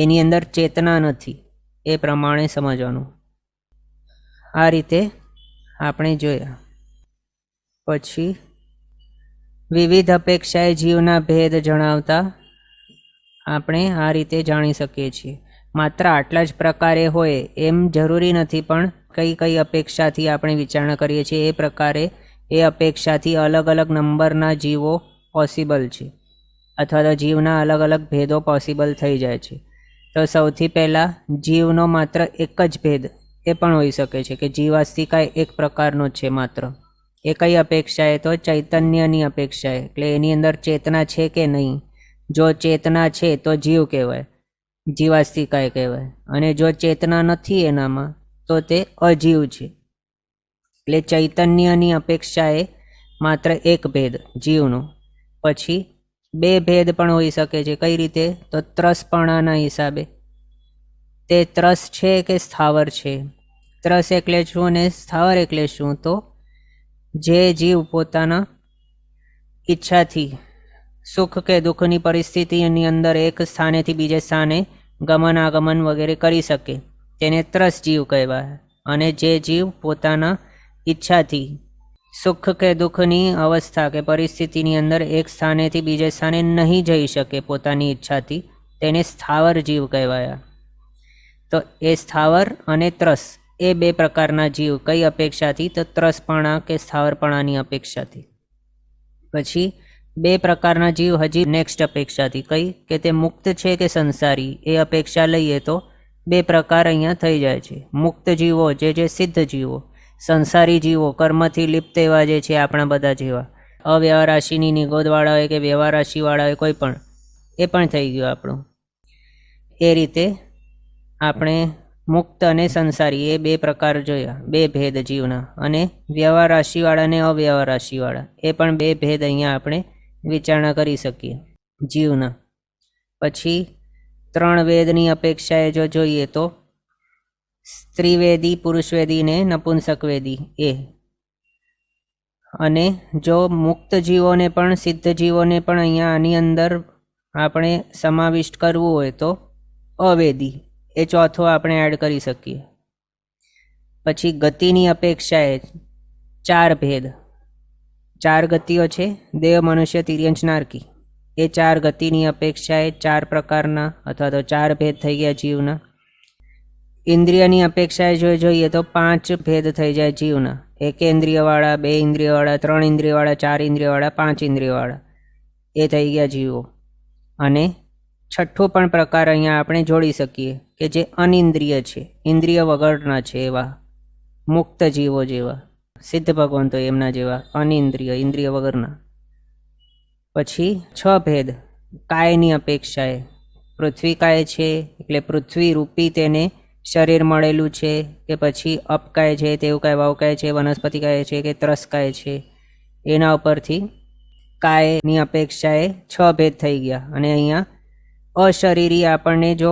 એની અંદર ચેતના નથી. એ પ્રમાણે સમજવાનું. આ રીતે આપણે જોયા. પછી વિવિધ અપેક્ષાએ જીવના ભેદ જણાવતા આપણે આ રીતે જાણી શકીએ છીએ. માત્ર આટલા જ પ્રકારે હોય એમ જરૂરી નથી, પણ કઈ કઈ અપેક્ષાથી આપણે વિચારણા કરીએ છીએ એ પ્રકારે એ અપેક્ષાથી અલગ અલગ નંબરના જીવો પોસિબલ છે, અથવા તો જીવના અલગ અલગ ભેદો પોસિબલ થઈ જાય છે. તો સૌથી પહેલાં જીવનો માત્ર એક જ ભેદ એ પણ હોઈ શકે છે કે જીવાસ્તિકાય એક પ્રકારનો જ છે માત્ર. એ કઈ અપેક્ષા? એ તો ચૈતન્યની અપેક્ષા, એટલે એની અંદર ચેતના છે કે નહીં. જો ચેતના છે તો જીવ કહેવાય, જીવાસ્તિકાય કહેવાય, અને જો ચેતના નથી એનામાં તો તે અજીવ છે. એટલે ચૈતન્યની અપેક્ષાએ માત્ર એક ભેદ જીવનો. પછી બે ભેદ પણ હોઈ શકે છે. કઈ રીતે? તો ત્રસપણાના હિસાબે. તે ત્રસ છે કે સ્થાવર છે? ત્રસ એટલે શું અને સ્થાવર એટલે શું? તો જે જીવ પોતાના ઈચ્છાથી સુખ કે દુઃખની પરિસ્થિતિની અંદર એક સ્થાનેથી બીજે સ્થાને ગમન આગમન વગેરે કરી શકે તેને ત્રસ જીવ કહેવાય. અને જે જીવ પોતાના ઈચ્છાથી સુખ કે દુઃખની અવસ્થા કે પરિસ્થિતિની અંદર એક સ્થાનેથી બીજે સ્થાને નહીં જઈ શકે પોતાની ઈચ્છાથી, તેને સ્થાવર જીવ કહેવાય. તો એ સ્થાવર અને ત્રસ એ બે પ્રકારના જીવ કઈ અપેક્ષાથી? તો ત્રસપણા કે સ્થાવરપણાની અપેક્ષાથી. પછી બે પ્રકારના જીવ હજી નેક્સ્ટ અપેક્ષાથી. કઈ? કે તે મુક્ત છે કે સંસારી, એ અપેક્ષા લઈએ તો બે પ્રકાર અહીંયા થઈ જાય છે. મુક્ત જીવો જે સિદ્ધ જીવો, સંસારી જીવો કર્મથી લિપ્ત એવા જે છે આપણા બધા જેવા, અવ્યવહાર રાશિની નિગોદવાળા હોય કે વ્યવહાર રાશિવાળા હોય કોઈ પણ, એ પણ થઈ ગયું આપણું. એ રીતે આપણે મુક્ત અને સંસારી એ બે પ્રકાર જોયા, બે ભેદ જીવના. અને વ્યવહાર રાશિવાળા અને અવ્યવહાર રાશિવાળા એ પણ બે ભેદ અહીંયા આપણે વિચારણા કરી શકીએ જીવના. પછી ત્રણ વેદની અપેક્ષાએ જો જોઈએ તો સ્ત્રીવેદી, પુરુષવેદી ને નપુંસકવેદી એ. અને જો મુક્ત જીવોને પણ સિદ્ધ જીવોને પણ અહીંયા આની અંદર આપણે સમાવિષ્ટ કરવું હોય તો અવેદી એ ચોથો આપણે એડ કરી શકીએ. પછી ગતિની અપેક્ષાએ ચાર ભેદ, ચાર ગતિઓ છે: દેવ, મનુષ્ય, તિર્યંચ, નારકી. એ ચાર ગતિની અપેક્ષાએ ચાર પ્રકારના અથવા તો ચાર ભેદ થઈ ગયા જીવના. ઇન્દ્રિયની અપેક્ષાએ જો જોઈએ તો પાંચ ભેદ થઈ જાય જીવના. એક ઇન્દ્રિયવાળા, બે ઇન્દ્રિયવાળા, ત્રણ ઇન્દ્રિયવાળા, ચાર ઇન્દ્રિયવાળા, પાંચ ઇન્દ્રિયવાળા એ થઈ ગયા જીવો. અને છઠ્ઠું પણ પ્રકાર અહીંયા આપણે જોડી શકીએ કે જે અનિન્દ્રિય છે, ઇન્દ્રિય વગરના છે, એવા મુક્ત જીવો જેવા સિદ્ધ ભગવંતો એમના જેવા અનિન્દ્રિય, ઇન્દ્રિય વગરના. પછી છ ભેદ કાયની અપેક્ષાએ. પૃથ્વી કાય છે એટલે પૃથ્વી રૂપી તેને શરીર મળેલું છે, કે પછી અપકાય છે, તેવું કાય, વાવકાય છે, વનસ્પતિ કાય છે કે ત્રસકાય છે, એના ઉપરથી કાયની અપેક્ષાએ છ ભેદ થઈ ગયા. અને અહીંયા અશરીરી આપણને જો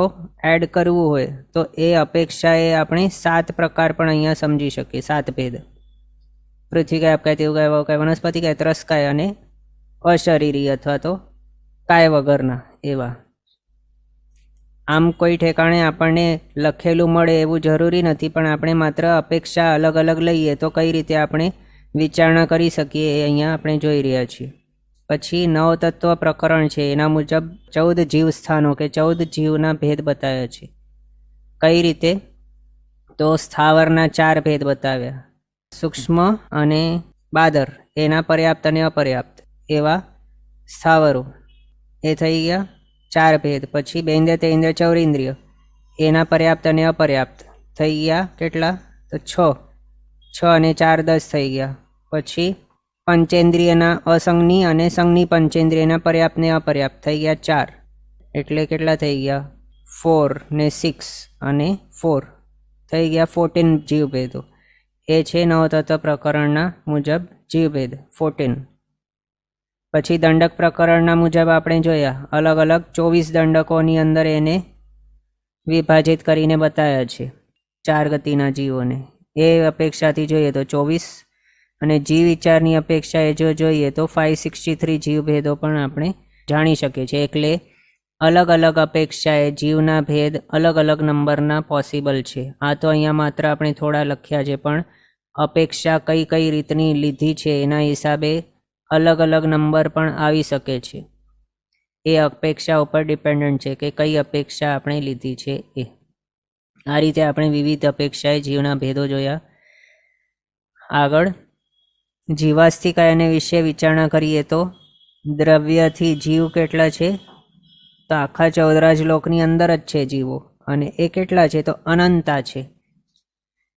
એડ કરવું હોય તો એ અપેક્ષાએ આપણે સાત પ્રકાર પણ અહીંયા સમજી શકીએ, સાત ભેદ. પૃથ્વી કાય, અપકાય, તેવું કાય, વાવકાય, વનસ્પતિ કાય, ત્રસકાય અને અશરીરી અથવા તો કાય વગરના એવા. આમ કોઈ ઠેકાણે આપણને લખેલું મળે એવું જરૂરી નથી, પણ આપણે માત્ર અપેક્ષા અલગ અલગ લઈએ તો કઈ રીતે આપણે વિચારણા કરી શકીએ એ અહીંયા આપણે જોઈ રહ્યા છીએ. પછી નવતત્વ પ્રકરણ છે, એના મુજબ 14 જીવ સ્થાનો કે 14 જીવના ભેદ બતાવ્યા છે. કઈ રીતે? તો સ્થાવરના ચાર ભેદ બતાવ્યા, સૂક્ષ્મ અને બાદર એના પર્યાપ્ત અને અપર્યાપ્ત એવા સ્થાવરો, એ થઈ ગયા ચાર ભેદ. પછી બેન્દ્રિય, તેન્દ્રિય, ચૌરેન્દ્રિય એના પર્યાપ્ત અને અપર્યાપ્ત થઈ ગયા કેટલા? તો છ અને 4 10 થઈ ગયા. પછી પંચેન્દ્રિયના અસંગની અને સંગની પંચેન્દ્રિયના પર્યાપ્ત ને અપર્યાપ્ત થઈ ગયા 4, એટલે કેટલા થઈ ગયા? 4 ને 6 અને 4 થઈ ગયા 14 જીવભેદો. એ છે નવતત્વ પ્રકરણના મુજબ જીવભેદ 14. પછી દંડક પ્રકરણના મુજબ આપણે જોયા અલગ અલગ 24 દંડકોની અંદર એને વિભાજિત કરીને બતાવ્યા છે 4 ગતિના જીવોને. એ અપેક્ષાથી જોઈએ તો 24, અને જીવ વિચારની અપેક્ષાએ જો જોઈએ તો 563 જીવ ભેદો પણ આપણે જાણી શકીએ છીએ. એટલે અલગ અલગ અપેક્ષાએ જીવના ભેદ અલગ અલગ નંબરના પોસિબલ છે. આ તો અહીંયા માત્ર આપણે થોડા લખ્યા છે, પણ અપેક્ષા કઈ કઈ રીતની લીધી છે એના હિસાબે અલગ અલગ નંબર પણ આવી શકે છે. એ અપેક્ષા ઉપર ડિપેન્ડન્ટ છે કે કઈ અપેક્ષા આપણે લીધી છે એ. આ રીતે આપણે વિવિધ અપેક્ષાએ જીવના ભેદો જોયા. આગળ જીવાસ્તિકાયને વિશે વિચારણા કરીએ તો દ્રવ્યથી જીવ કેટલા છે? તો આખા 14 લોકની અંદર જ છે જીવો, અને એ કેટલા છે? તો અનંતા છે.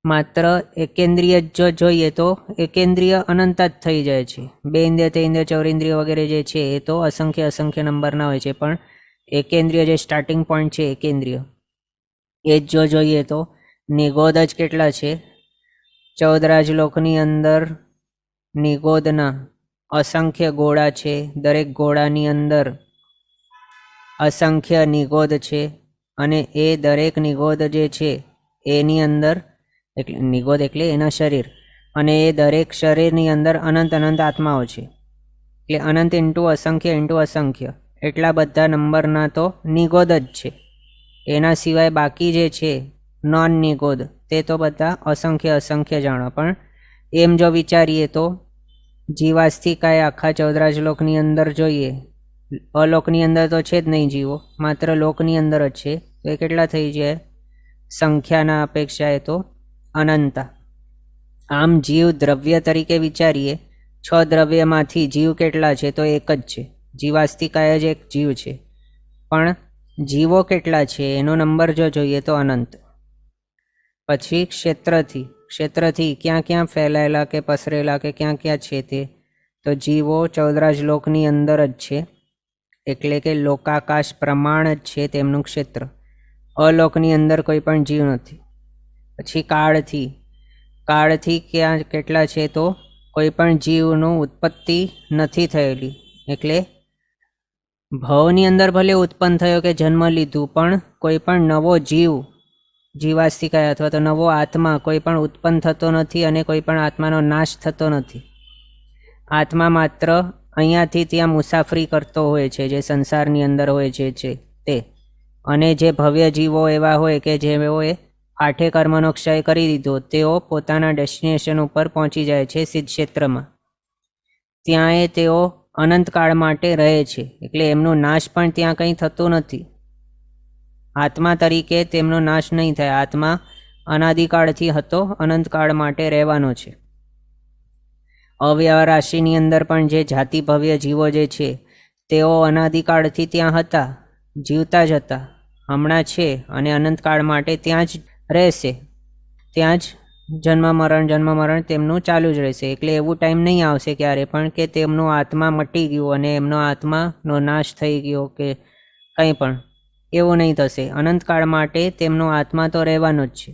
માત્ર એકેન્દ્રિય જો જોઈએ તો એકેન્દ્રિય અનંત જ થઈ જાય છે. 2 ઇન્દ્રિય, 3 ઇન્દ્રિય, 4 ઇન્દ્રિય વગેરે જે છે એ તો અસંખ્ય અસંખ્ય નંબરના હોય છે, પણ એકેન્દ્રિય જે સ્ટાર્ટિંગ પોઈન્ટ છે એકેન્દ્રિય, એ જ જો જોઈએ તો નિગોદ જ કેટલા છે? 14 લોકની અંદર નિગોદના અસંખ્ય ગોળા છે. દરેક ગોળાની અંદર અસંખ્ય નિગોદ છે, અને એ દરેક નિગોદ જે છે એની અંદર એટલે નિગોદ એટલે એના શરીર, અને એ દરેક શરીરની અંદર અનંત અનંત આત્માઓ છે. એટલે અનંત ઇન્ટુ અસંખ્ય એટલા બધા નંબરના તો નિગોદ જ છે. એના સિવાય બાકી જે છે નોન નિગોદ તે તો બધા અસંખ્ય અસંખ્ય જાણો. પણ એમ જો વિચારીએ તો જીવાસ્તિકાએ આખા 14 લોકની અંદર જોઈએ, અલોકની અંદર તો છે જ નહીં જીવો, માત્ર લોકની અંદર જ છે, તો એ કેટલા થઈ જાય? સંખ્યાના અપેક્ષાએ તો અનંતા. આમ જીવ દ્રવ્ય તરીકે વિચારીએ, 6 દ્રવ્યમાંથી જીવ કેટલા છે? તો એક જ છે. જીવાસ્તિકાય જ એક જીવ છે, પણ જીવો કેટલા છે એનો નંબર જો જોઈએ તો અનંત. પછી ક્ષેત્રથી ક્યાં ક્યાં ફેલાયેલા કે પસરેલા કે ક્યાં ક્યાં છે તે, તો જીવો 14 લોકની અંદર જ છે, એટલે કે લોકાકાશ પ્રમાણ જ છે તેમનું ક્ષેત્ર. અલોકની અંદર કોઈ પણ જીવ નથી. પછી કાળથી ક્યાં કેટલા છે? તો કોઈ પણ જીવનું ઉત્પત્તિ નથી થયેલી, એટલે ભવની અંદર ભલે ઉત્પન્ન થયો કે જન્મ લીધું, પણ કોઈ પણ નવો જીવાસ્તિકાય અથવા તો નવો આત્મા કોઈ પણ ઉત્પન્ન થતો નથી, અને કોઈ પણ આત્માનો નાશ થતો નથી. આત્મા માત્ર અહીંયાથી ત્યાં મુસાફરી કરતો હોય છે, જે સંસારની અંદર હોય છે તે. અને જે ભવ્ય જીવો એવા હોય કે જેઓએ આઠે કર્મનો ક્ષય કરી દીધો, તેઓ પોતાના ડેસ્ટિનેશન ઉપર પહોંચી જાય છે સિદ્ધ ક્ષેત્રમાં. ત્યાં એ તેઓ અનંતકાળ માટે રહે છે, એટલે એમનો નાશ પણ ત્યાં કંઈ થતો નથી. આત્મા તરીકે તેમનો નાશ નહીં થાય. આત્મા અનાદિકાળથી હતો, અનંતકાળ માટે રહેવાનો છે. અવ્યવહાર રાશિની અંદર પણ જે જાતિ ભવ્ય જીવો જે છે તેઓ અનાદિકાળથી ત્યાં હતા, જીવતા જ હતા, હમણાં છે, અને અનંતકાળ માટે ત્યાં જ રહેશે. ત્યાં જ જન્મ મરણ તેમનું ચાલુ જ રહેશે. એટલે એવું ટાઈમ નહીં આવશે ક્યારે પણ કે તેમનો આત્મા મટી ગયો અને એમનો આત્માનો નાશ થઈ ગયો કે કંઈ પણ, એવું નહીં થશે. અનંતકાળ માટે તેમનો આત્મા તો રહેવાનો જ છે.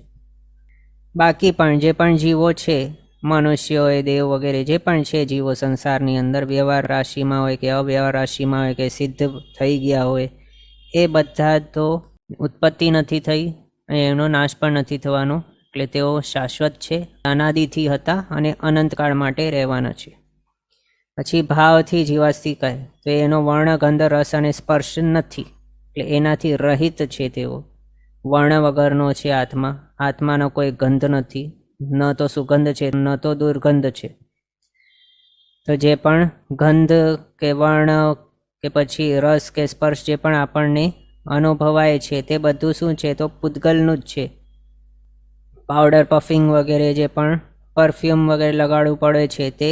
બાકી પણ જે પણ જીવો છે, મનુષ્ય હોય, દેવ વગેરે જે પણ છે જીવો સંસારની અંદર, વ્યવહાર રાશિમાં હોય કે અવ્યવહાર રાશિમાં હોય કે સિદ્ધ થઈ ગયા હોય, એ બધા તો ઉત્પત્તિ નથી થઈ અને એનો નાશ પણ નથી થવાનો. એટલે તેઓ શાશ્વત છે, અનાદિથી હતા અને અનંતકાળ માટે રહેવાના છે. પછી ભાવથી જીવાસ્તિકાય, તો એનો વર્ણ, ગંધ, રસ અને સ્પર્શ નથી, એટલે એનાથી રહિત છે તેઓ. વર્ણ વગરનો છે આત્મા. આત્માનો કોઈ ગંધ નથી, ન તો સુગંધ છે ન તો દુર્ગંધ છે. તો જે પણ ગંધ કે વર્ણ કે પછી રસ કે સ્પર્શ જે પણ આપણને અનુભવાય છે તે બધું શું છે? તો પૂતગલનું જ છે. પાવડર, પફિંગ વગેરે જે પણ પરફ્યુમ વગેરે લગાડવું પડે છે તે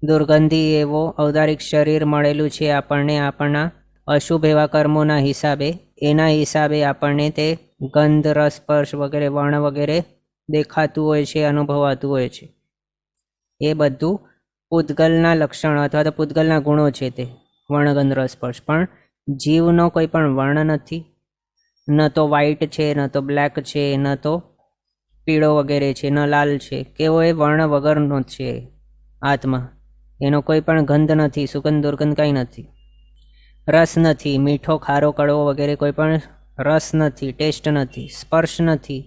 દુર્ગંધી એવો ઔદારિક શરીર મળેલું છે આપણને, આપણના અશુભ એવા કર્મોના હિસાબે. એના હિસાબે આપણને તે ગંધ, રસ, સ્પર્શ વગેરે વર્ણ વગેરે દેખાતું હોય છે, અનુભવાતું હોય છે. એ બધું પૂતગલના લક્ષણો અથવા તો પૂતગલના ગુણો છે તે વર્ણ, ગંધ, રસ, સ્પર્શ. પણ જીવનો કોઈ પણ વર્ણ નથી, ન તો વ્હાઈટ છે, ન તો બ્લેક છે, ન તો પીળો વગેરે છે, ન લાલ છે. કેવો એ વર્ણ વગરનો છે આત્મા. એનો કોઈ પણ ગંધ નથી, સુગંધ દુર્ગંધ કંઈ નથી. રસ નથી, મીઠો, ખારો, કડવો વગેરે કોઈ પણ રસ નથી, ટેસ્ટ નથી, સ્પર્શ નથી,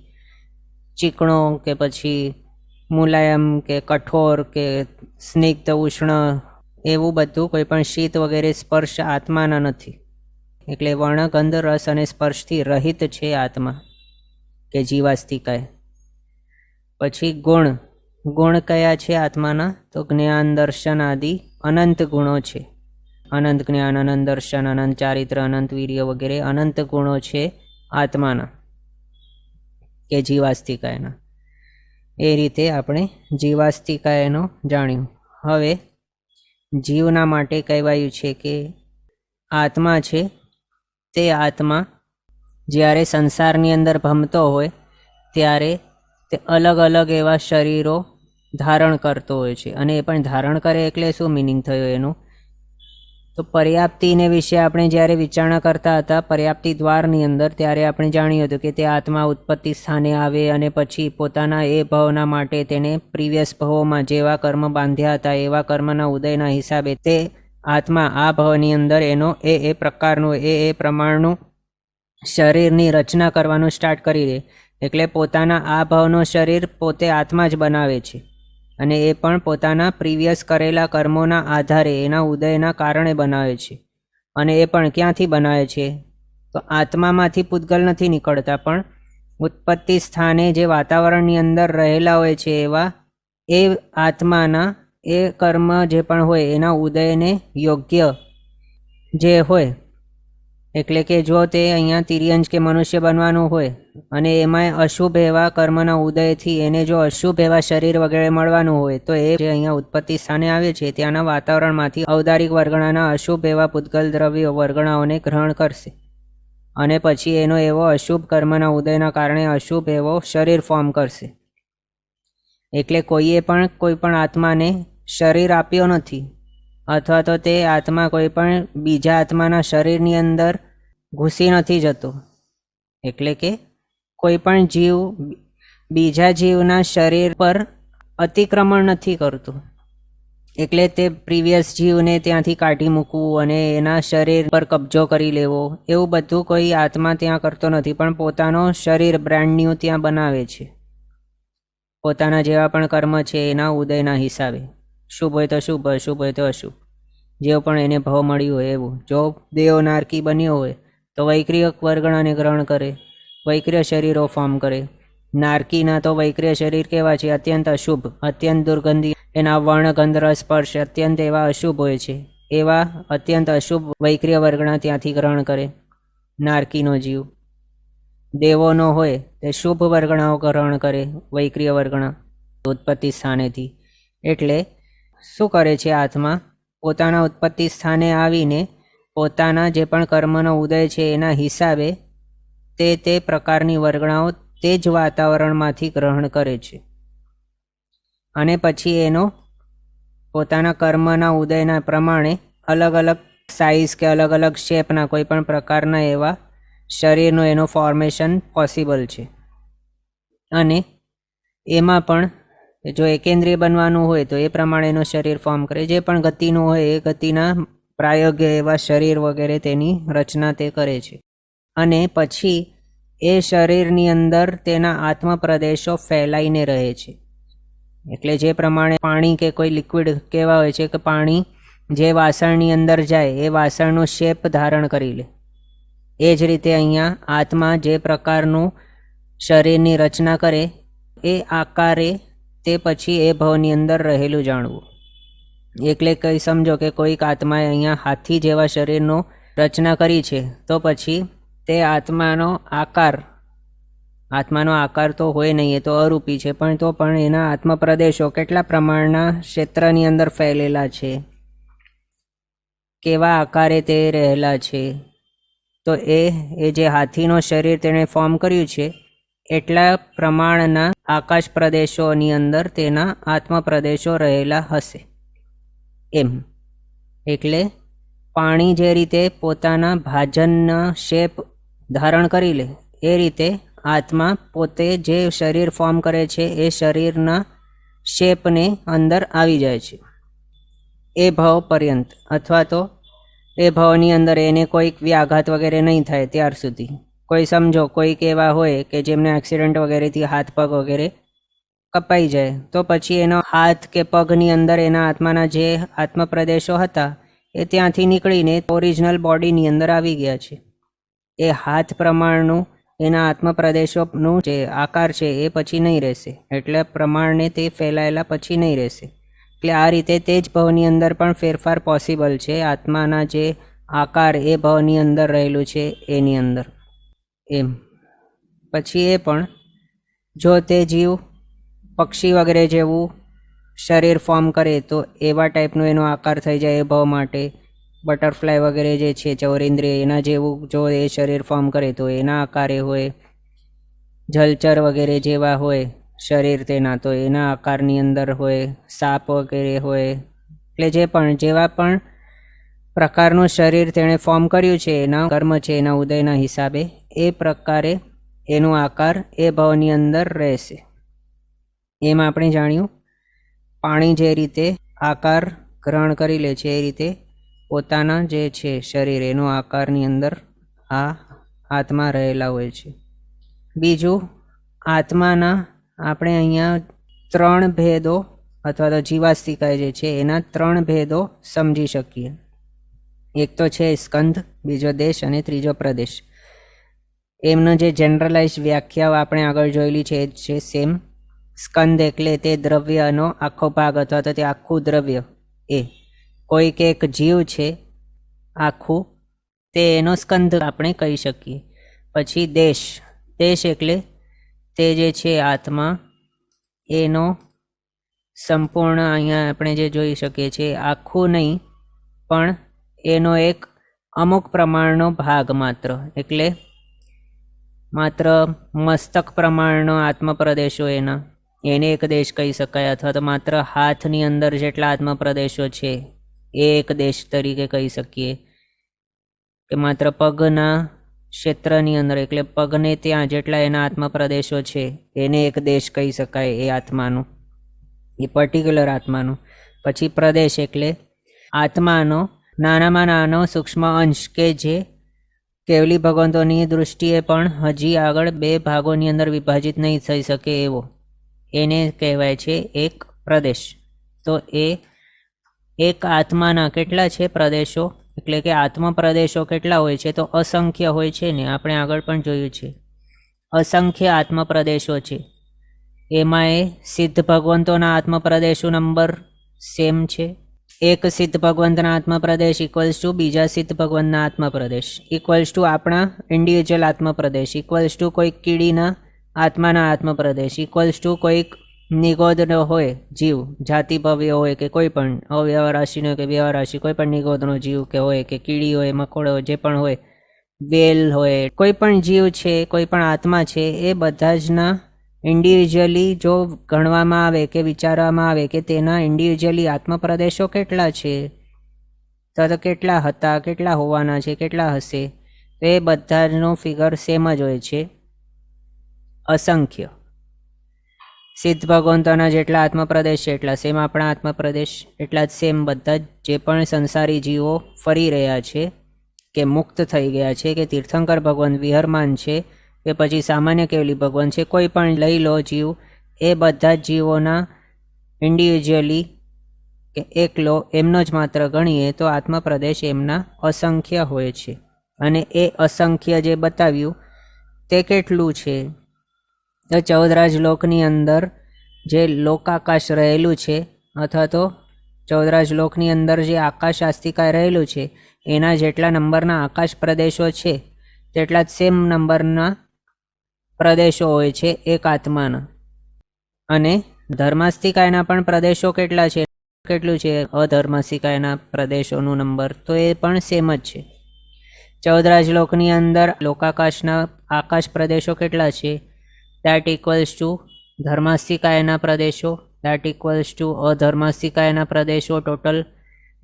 ચીકણો કે પછી મુલાયમ કે કઠોર કે સ્નિગ્ધ ઉષ્ણ એવું બધું કોઈ પણ શીત વગેરે સ્પર્શ આત્માના નથી. એટલે વર્ણ, ગંધ, રસ અને સ્પર્શથી રહિત છે આત્મા કે જીવાસ્તિકાય. પછી ગુણ. ગુણ કયા છે આત્માના? તો જ્ઞાન, દર્શન આદિ અનંત ગુણો છે. અનંત જ્ઞાન, અનંત દર્શન, અનંત ચારિત્ર, અનંત વીર્ય વગેરે અનંત ગુણો છે આત્માના કે જીવાસ્તિકાયના. એ રીતે આપણે જીવાસ્તિકાયનો જાણ્યું. હવે જીવના માટે કહેવાયું છે કે આત્મા છે તે આત્મા જ્યારે સંસારની અંદર ભમતો હોય ત્યારે તે અલગ અલગ એવા શરીરો ધારણ કરતો હોય છે. અને એ પણ ધારણ કરે એટલે શું મિનિંગ થયો એનું? તો પર્યાપ્તિને વિશે આપણે જ્યારે વિચારણા કરતા હતા પર્યાપ્તિ દ્વારની અંદર, ત્યારે આપણે જાણ્યું હતું કે તે આત્મા ઉત્પત્તિ સ્થાને આવે અને પછી પોતાના એ ભાવના માટે તેને પ્રીવિયસ ભાવોમાં જેવા કર્મ બાંધ્યા હતા એવા કર્મના ઉદયના હિસાબે તે આત્મા આ ભાવની અંદર એનો એ પ્રકારનું એ પ્રમાણનું શરીરની રચના કરવાનું સ્ટાર્ટ કરી દે. એટલે પોતાના આ ભાવનો શરીર પોતે આત્મા જ બનાવે છે અને એ પણ પોતાના પ્રીવિયસ કરેલા કર્મોના આધારે એના ઉદયના કારણે બનાવે છે. અને એ પણ ક્યાંથી બનાવે છે? તો આત્મામાંથી પૂતગલ નથી નીકળતા, પણ ઉત્પત્તિ સ્થાને જે વાતાવરણની અંદર રહેલા હોય છે એવા એ આત્માના એ કર્મ જે પણ હોય એના ઉદયને યોગ્ય જે હોય, એટલે કે જો તે અહીંયા તિર્યંજ કે મનુષ્ય બનવાનું હોય અને એમાં અશુભ એવા કર્મના ઉદયથી એને જો અશુભ એવા શરીર વગેરે મળવાનું હોય તો એ જે અહીંયા ઉત્પત્તિ સ્થાને આવે છે ત્યાંના વાતાવરણમાંથી ઔદારિક વર્ગણાના અશુભ એવા પૂતગલ દ્રવ્યો વર્ગણાઓને ગ્રહણ કરશે અને પછી એનો એવો અશુભ કર્મના ઉદયના કારણે અશુભ એવો શરીર ફોર્મ કરશે. એટલે કોઈએ પણ કોઈ પણ આત્માને શરીર આપ્યો નથી, અથવા તો તે આત્મા કોઈ પણ બીજા આત્માના શરીરની અંદર ઘૂસી નથી જતો. એટલે કે કોઈ પણ જીવ બીજા જીવના શરીર પર અતિક્રમણ નથી કરતું. એટલે તે પ્રીવિયસ જીવને ત્યાંથી કાઢી મૂકવું અને એના શરીર પર કબજો કરી લેવો એવું બધું કોઈ આત્મા ત્યાં કરતો નથી, પણ પોતાનો શરીર બ્રાન્ડ ન્યૂ ત્યાં બનાવે છે પોતાના જેવા પણ કર્મ છે એના ઉદયના હિસાબે. શુભ હોય તો શુભ, અશુભ હોય તો અશુભ, જેવું પણ એને ભાવ મળ્યું હોય એવું. જો દેવ નારકી બન્યો હોય તો વૈક્રિય વર્ગણાને ગ્રહણ કરે, વૈક્રિય શરીરો ફોર્મ કરે. નારકીના તો વૈક્રિય શરીર કેવા છે? અત્યંત અશુભ, અત્યંત દુર્ગંધી, એના વર્ણ, ગંધ, રસ, સ્પર્શ અત્યંત એવા અશુભ હોય છે. એવા અત્યંત અશુભ વૈક્રિય વર્ગણા ત્યાંથી ગ્રહણ કરે નારકીનો જીવ. દેવોનો હોય તે શુભ વર્ગણાઓ ગ્રહણ કરે, વૈક્રિય વર્ગણા ઉત્પત્તિ સ્થાનેથી. એટલે શું કરે છે આત્મા? પોતાના ઉત્પત્તિ સ્થાને આવીને પોતાના જે પણ કર્મનો ઉદય છે એના હિસાબે તે પ્રકારની વર્ગણાઓ તે જ વાતાવરણમાંથી ગ્રહણ કરે છે અને પછી એનો પોતાના કર્મના ઉદયના પ્રમાણે અલગ અલગ સાઇઝ કે અલગ અલગ શેપના કોઈ પણ પ્રકારના એવા શરીરનું એનું ફોર્મેશન પોસિબલ છે. અને એમાં પણ જો એકેન્દ્રિય બનવાનું હોય તો એ પ્રમાણેનું શરીર ફોર્મ કરે. જે પણ ગતિનું હોય એ ગતિના પ્રાયોગ્ય એવા શરીર વગેરે તેની રચના તે કરે છે. અને પછી એ શરીરની અંદર તેના આત્મપ્રદેશો ફેલાઈને રહે છે. એટલે જે પ્રમાણે પાણી કે કોઈ લિક્વિડ કેવા હોય છે કે પાણી જે વાસણની અંદર જાય એ વાસણનું શેપ ધારણ કરી લે, એ જ રીતે અહીંયા આત્મા જે પ્રકારનું શરીરની રચના કરે એ આકારે તે પછી એ ભાવની અંદર રહેલું જાણવું. એટલે કંઈ સમજો કે કોઈક આત્માએ અહીંયા હાથી જેવા શરીરનો રચના કરી છે તો પછી તે આત્માનો આકાર તો હોય નહીં, એ તો અરૂપી છે, પણ તો પણ એના આત્મપ્રદેશો કેટલા પ્રમાણના ક્ષેત્રની અંદર ફેલેલા છે, કેવા આકારે તે રહેલા છે. તો એ જે હાથીનો શરીર તેણે ફોર્મ કર્યું છે એટલા પ્રમાણના આકાશ પ્રદેશોની અંદર તેના આત્મપ્રદેશો રહેલા હશે એમ. એટલે પાણી જે રીતે પોતાના ભાજનના શેપ ધારણ કરી લે એ રીતે આત્મા પોતે જે શરીર ફોર્મ કરે છે એ શરીરના શેપને અંદર આવી જાય છે એ ભાવ પર્યંત, અથવા તો એ ભાવની અંદર એને કોઈક વ્યાઘાત વગેરે નહીં થાય ત્યાર સુધી. કોઈ સમજો કોઈક એવા હોય કે જેમને એક્સિડન્ટ વગેરેથી હાથ પગ વગેરે કપાઈ જાય, તો પછી એનો હાથ કે પગની અંદર એના આત્માના જે આત્મપ્રદેશો હતા એ ત્યાંથી નીકળીને ઓરિજિનલ બોડીની અંદર આવી ગયા છે. એ હાથ પ્રમાણનું એના આત્મપ્રદેશોનું જે આકાર છે એ પછી નહીં રહેશે, એટલે પ્રમાણને તે ફેલાયેલા પછી નહીં રહેશે. એટલે આ રીતે તે જ ભવની અંદર પણ ફેરફાર પોસિબલ છે. આત્માના જે આકાર એ ભવની અંદર રહેલું છે એની અંદર એમ. પછી એ પણ જો તે જીવ પક્ષી વગેરે જેવું શરીર ફોર્મ કરે તો એવા ટાઈપનો એનો આકાર થઈ જાય એ ભવ માટે. બટરફ્લાય વગેરે જે છે ચૌરેન્દ્રિય એના જેવું જો એ શરીર ફોર્મ કરે તો એના આકારે હોય. જલચર વગેરે જેવા હોય શરીર તેના તો એના આકારની અંદર હોય. સાપ વગેરે હોય. એટલે જે પણ જેવા પણ પ્રકારનું શરીર તેણે ફોર્મ કર્યું છે એના કર્મ છે એના ઉદયના હિસાબે એ પ્રકારે એનો આકાર એ ભવની અંદર રહેશે. એમ આપણે જાણ્યું પાણી જે રીતે આકાર ગ્રહણ કરી લે છે એ રીતે પોતાના જે છે શરીર એનો આકારની અંદર આ આત્મા રહેલા હોય છે. બીજું આત્માના આપણે અહીંયા 3 ભેદો અથવા તો જીવાસ્તિકાય જે છે એના 3 ભેદો સમજી શકીએ. એક તો છે સ્કંધ, બીજો દેશ અને ત્રીજો પ્રદેશ. એમનો જે જનરલાઇઝ વ્યાખ્યાઓ આપણે આગળ જોયેલી છે એ છે સેમ. સ્કંદ એટલે તે દ્રવ્યનો આખો ભાગ અથવા તો તે આખું દ્રવ્ય, એ કોઈક એક જીવ છે આખું, તે એનો સ્કંદ આપણે કહી શકીએ. પછી દેશ, દેશ એટલે તે જે છે આત્મા એનો સંપૂર્ણ, અહીંયા આપણે જે જોઈ શકીએ છીએ આખું નહીં પણ એનો એક અમુક પ્રમાણનો ભાગ માત્ર, એટલે માત્ર મસ્તક પ્રમાણનો આત્મપ્રદેશો એના, એને એક દેશ કહી શકાય. અથવા તો માત્ર હાથની અંદર જેટલા આત્મપ્રદેશો છે એ એક દેશ તરીકે કહી શકીએ. કે માત્ર પગના ક્ષેત્રની અંદર એટલે પગને ત્યાં જેટલા એના આત્મપ્રદેશો છે એને એક દેશ કહી શકાય એ આત્માનું, એ પર્ટિક્યુલર આત્માનું. પછી પ્રદેશ એટલે આત્માનો નાનામાં નાનો સૂક્ષ્મ અંશ કે જે કેવલી ભગવંતોની દૃષ્ટિએ પણ હજી આગળ 2 ભાગોની અંદર વિભાજિત નહીં થઈ શકે એવો, એને કહેવાય છે એક પ્રદેશ. તો એ એક આત્માના કેટલા છે પ્રદેશો, એટલે કે આત્મપ્રદેશો કેટલા હોય છે તો અસંખ્ય હોય છે ને, આપણે આગળ પણ જોયું છે અસંખ્ય આત્મપ્રદેશો છે. એમાં એ સિદ્ધ ભગવંતોના આત્મપ્રદેશો નંબર સેમ છે. એક સિદ્ધ ભગવંતના આત્મપ્રદેશ ઇક્વલ્સ ટુ બીજા સિદ્ધ ભગવંતના આત્મપ્રદેશ ઇક્વલ્સ ટુ આપણા ઇન્ડિવિજ્યુઅલ આત્મપ્રદેશ ઇક્વલ્સ ટુ કોઈક કીડીના આત્માના આત્મપ્રદેશ ઇક્વલ્સ ટુ કોઈક નિગોદનો હોય જીવ, જાતિ ભવ્ય હોય કે કોઈ પણ અવ્યવહાર રાશિનો કે વ્યવહાર રાશિ કોઈ પણ નિગોદનો જીવ કે હોય કે કીડી હોય, મકોડો જે પણ હોય, વેલ હોય, કોઈ પણ જીવ છે, કોઈ પણ આત્મા છે, એ બધા જના ઇન્ડિવિજ્યુઅલી જો ગણવામાં આવે કે વિચારવામાં આવે કે તેના ઇન્ડિવિજ્યુઅલી આત્મપ્રદેશો કેટલા છે, તો કેટલા હતા, કેટલા હોવાના છે, કેટલા હશે, તો એ બધાનો ફિગર સેમ જ હોય છે, અસંખ્ય. સિદ્ધ ભગવંતોના જેટલા આત્મપ્રદેશ છે એટલા સેમ આપણા આત્મપ્રદેશ, એટલા જ સેમ બધા જે પણ સંસારી જીવો ફરી રહ્યા છે કે મુક્ત થઈ ગયા છે કે તીર્થંકર ભગવાન વિહરમાન છે કે પછી સામાન્ય કેવલી ભગવાન છે, કોઈ પણ લઈ લો જીવ, એ બધા જ જીવોના ઇન્ડિવિજ્યુઅલી કે એકલો એમનો જ માત્ર ગણીએ તો આત્મપ્રદેશ એમના અસંખ્ય હોય છે. અને એ અસંખ્ય જે બતાવ્યું તે કેટલું છે તો 14 લોકની અંદર જે લોકાકાશ રહેલું છે અથવા તો 14 લોકની અંદર જે આકાશ આસ્તિકાય રહેલું છે એના જેટલા નંબરના આકાશ પ્રદેશો છે તેટલા જ સેમ નંબરના પ્રદેશો હોય છે એક આત્માના. અને ધર્માસ્તિકાયના પણ પ્રદેશો કેટલા છે, કેટલું છે અધર્માસ્તિકાયના પ્રદેશોનું નંબર, તો એ પણ સેમ જ છે. 14 લોકની અંદર લોકાકાશના આકાશ પ્રદેશો કેટલા છે, that equals to ધર્માસ્તિકાયના પ્રદેશો, that equals to અધર્માસ્તિકાયના પ્રદેશો ટોટલ,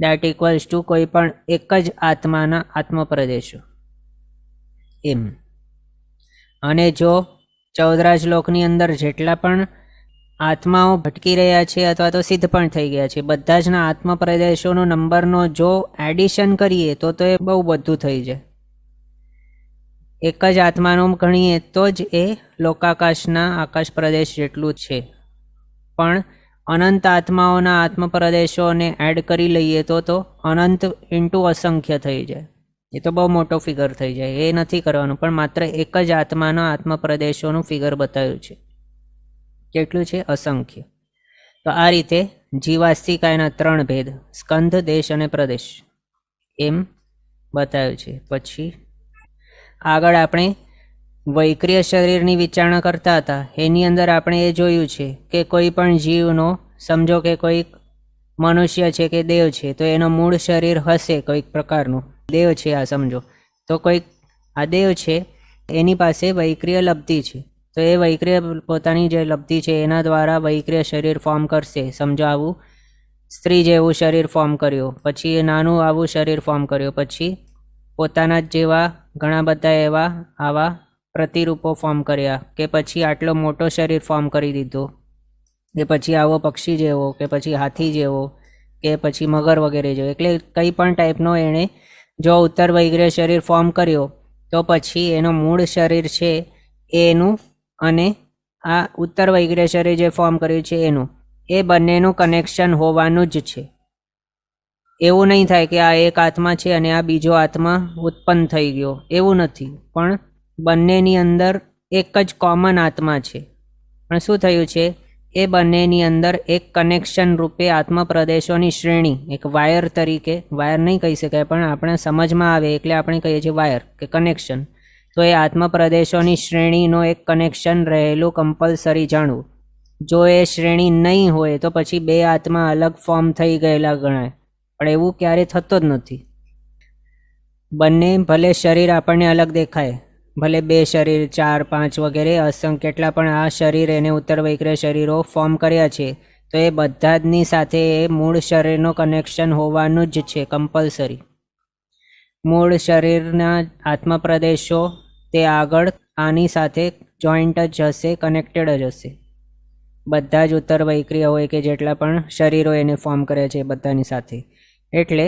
that equals to કોઈ પણ એક જ આત્માના આત્મપ્રદેશો એમ. અને જો 14 લોકની અંદર જેટલા પણ આત્માઓ ભટકી રહ્યા છે અથવા તો સિદ્ધ પણ થઈ ગયા છે, બધા જના આત્મપ્રદેશોનો નંબરનો જો એડિશન કરીએ તો એ બહુ બધું થઈ જાય. એક જ આત્માનું ગણીએ તો જ એ લોકાકાશના આકાશ પ્રદેશ જેટલું છે, પણ અનંત આત્માઓના આત્મપ્રદેશોને એડ કરી લઈએ તો અનંત ઇન્ટુ અસંખ્ય થઈ જાય. એ તો બહુ મોટો ફિગર થઈ જાય, એ નથી કરવાનું. પણ માત્ર એક જ આત્માના આત્મપ્રદેશોનું ફિગર બતાવ્યું છે. કેટલું છે? અસંખ્ય. તો આ રીતે જીવાસ્તિકાયના 3 ભેદ, સ્કંધ, દેશ અને પ્રદેશ, એમ બતાવ્યું છે. પછી આગળ આપણે વૈક્રિય શરીરની વિચારણા કરતા હતા. એની અંદર આપણે એ જોયું છે કે કોઈ પણ જીવનો, સમજો કે કોઈક મનુષ્ય છે કે દેવ છે, તો એનો મૂળ શરીર હશે કોઈક પ્રકારનું. દેવ છે આ સમજો, તો કોઈક આ દેવ છે, એની પાસે વૈક્રિય લબ્ધિ છે. તો એ વૈક્રિય પોતાની જે લબ્ધિ છે એના દ્વારા વૈક્રિય શરીર ફોર્મ કરશે. સમજો આવું સ્ત્રી જેવું શરીર ફોર્મ કર્યું, પછી એ નાનું આવું શરીર ફોર્મ કર્યું, પછી પોતાના જ જેવા ઘણા બધા એવા આવા પ્રતિરૂપો ફોર્મ કર્યા, કે પછી આટલો મોટો શરીર ફોર્મ કરી દીધો, કે પછી આવો પક્ષી જેવો, કે પછી હાથી જેવો, કે પછી મગર વગેરે જેવો. એટલે કંઈ પણ ટાઈપનો એણે જો ઉત્તર વૈગ્રહ શરીર ફોર્મ કર્યો, તો પછી એનો મૂળ શરીર છે એનું અને આ ઉત્તર વૈગ્રહ શરીર જે ફોર્મ કર્યું છે એનું, એ બંનેનું કનેક્શન હોવાનું જ છે. એવું નહીં થાય કે આ એક આત્મા છે અને આ બીજો આત્મા ઉત્પન્ન થઈ ગયો, એવું નથી. પણ બંનેની અંદર એક જ કોમન આત્મા છે. પણ શું થયું છે? એ બંનેની અંદર એક કનેક્શન રૂપે આત્મપ્રદેશોની શ્રેણી, એક વાયર તરીકે, વાયર નહીં કહી શકાય પણ આપણે સમજમાં આવે એટલે આપણે કહીએ છીએ વાયર કે કનેક્શન. તો એ આત્મપ્રદેશોની શ્રેણીનો એક કનેક્શન રહેલું કમ્પલસરી જાણવું. જો એ શ્રેણી નહીં હોય તો પછી બે આત્મા અલગ ફોર્મ થઈ ગયેલા ગણાય, પણ એવું ક્યારે થતો જ નથી. બંને ભલે શરીર આપણને અલગ દેખાય, ભલે 2 શરીર 4 5 વગેરે અસંખ્ય કેટલા પણ આ શરીર એને ઉત્તર વૈગ્રહ શરીરો ફોર્મ કર્યા છે, તો એ બધાની સાથે એ મૂળ શરીરનો કનેક્શન હોવાનું જ છે કમ્પલસરી. મૂળ શરીરના આત્મપ્રદેશો તે આગળ આની સાથે જોઈન્ટ જ હશે, કનેક્ટેડ જ હશે. બધા જ ઉત્તર વૈક્રિય હોય કે જેટલા પણ શરીરો એને ફોર્મ કરે છે બધાની સાથે. એટલે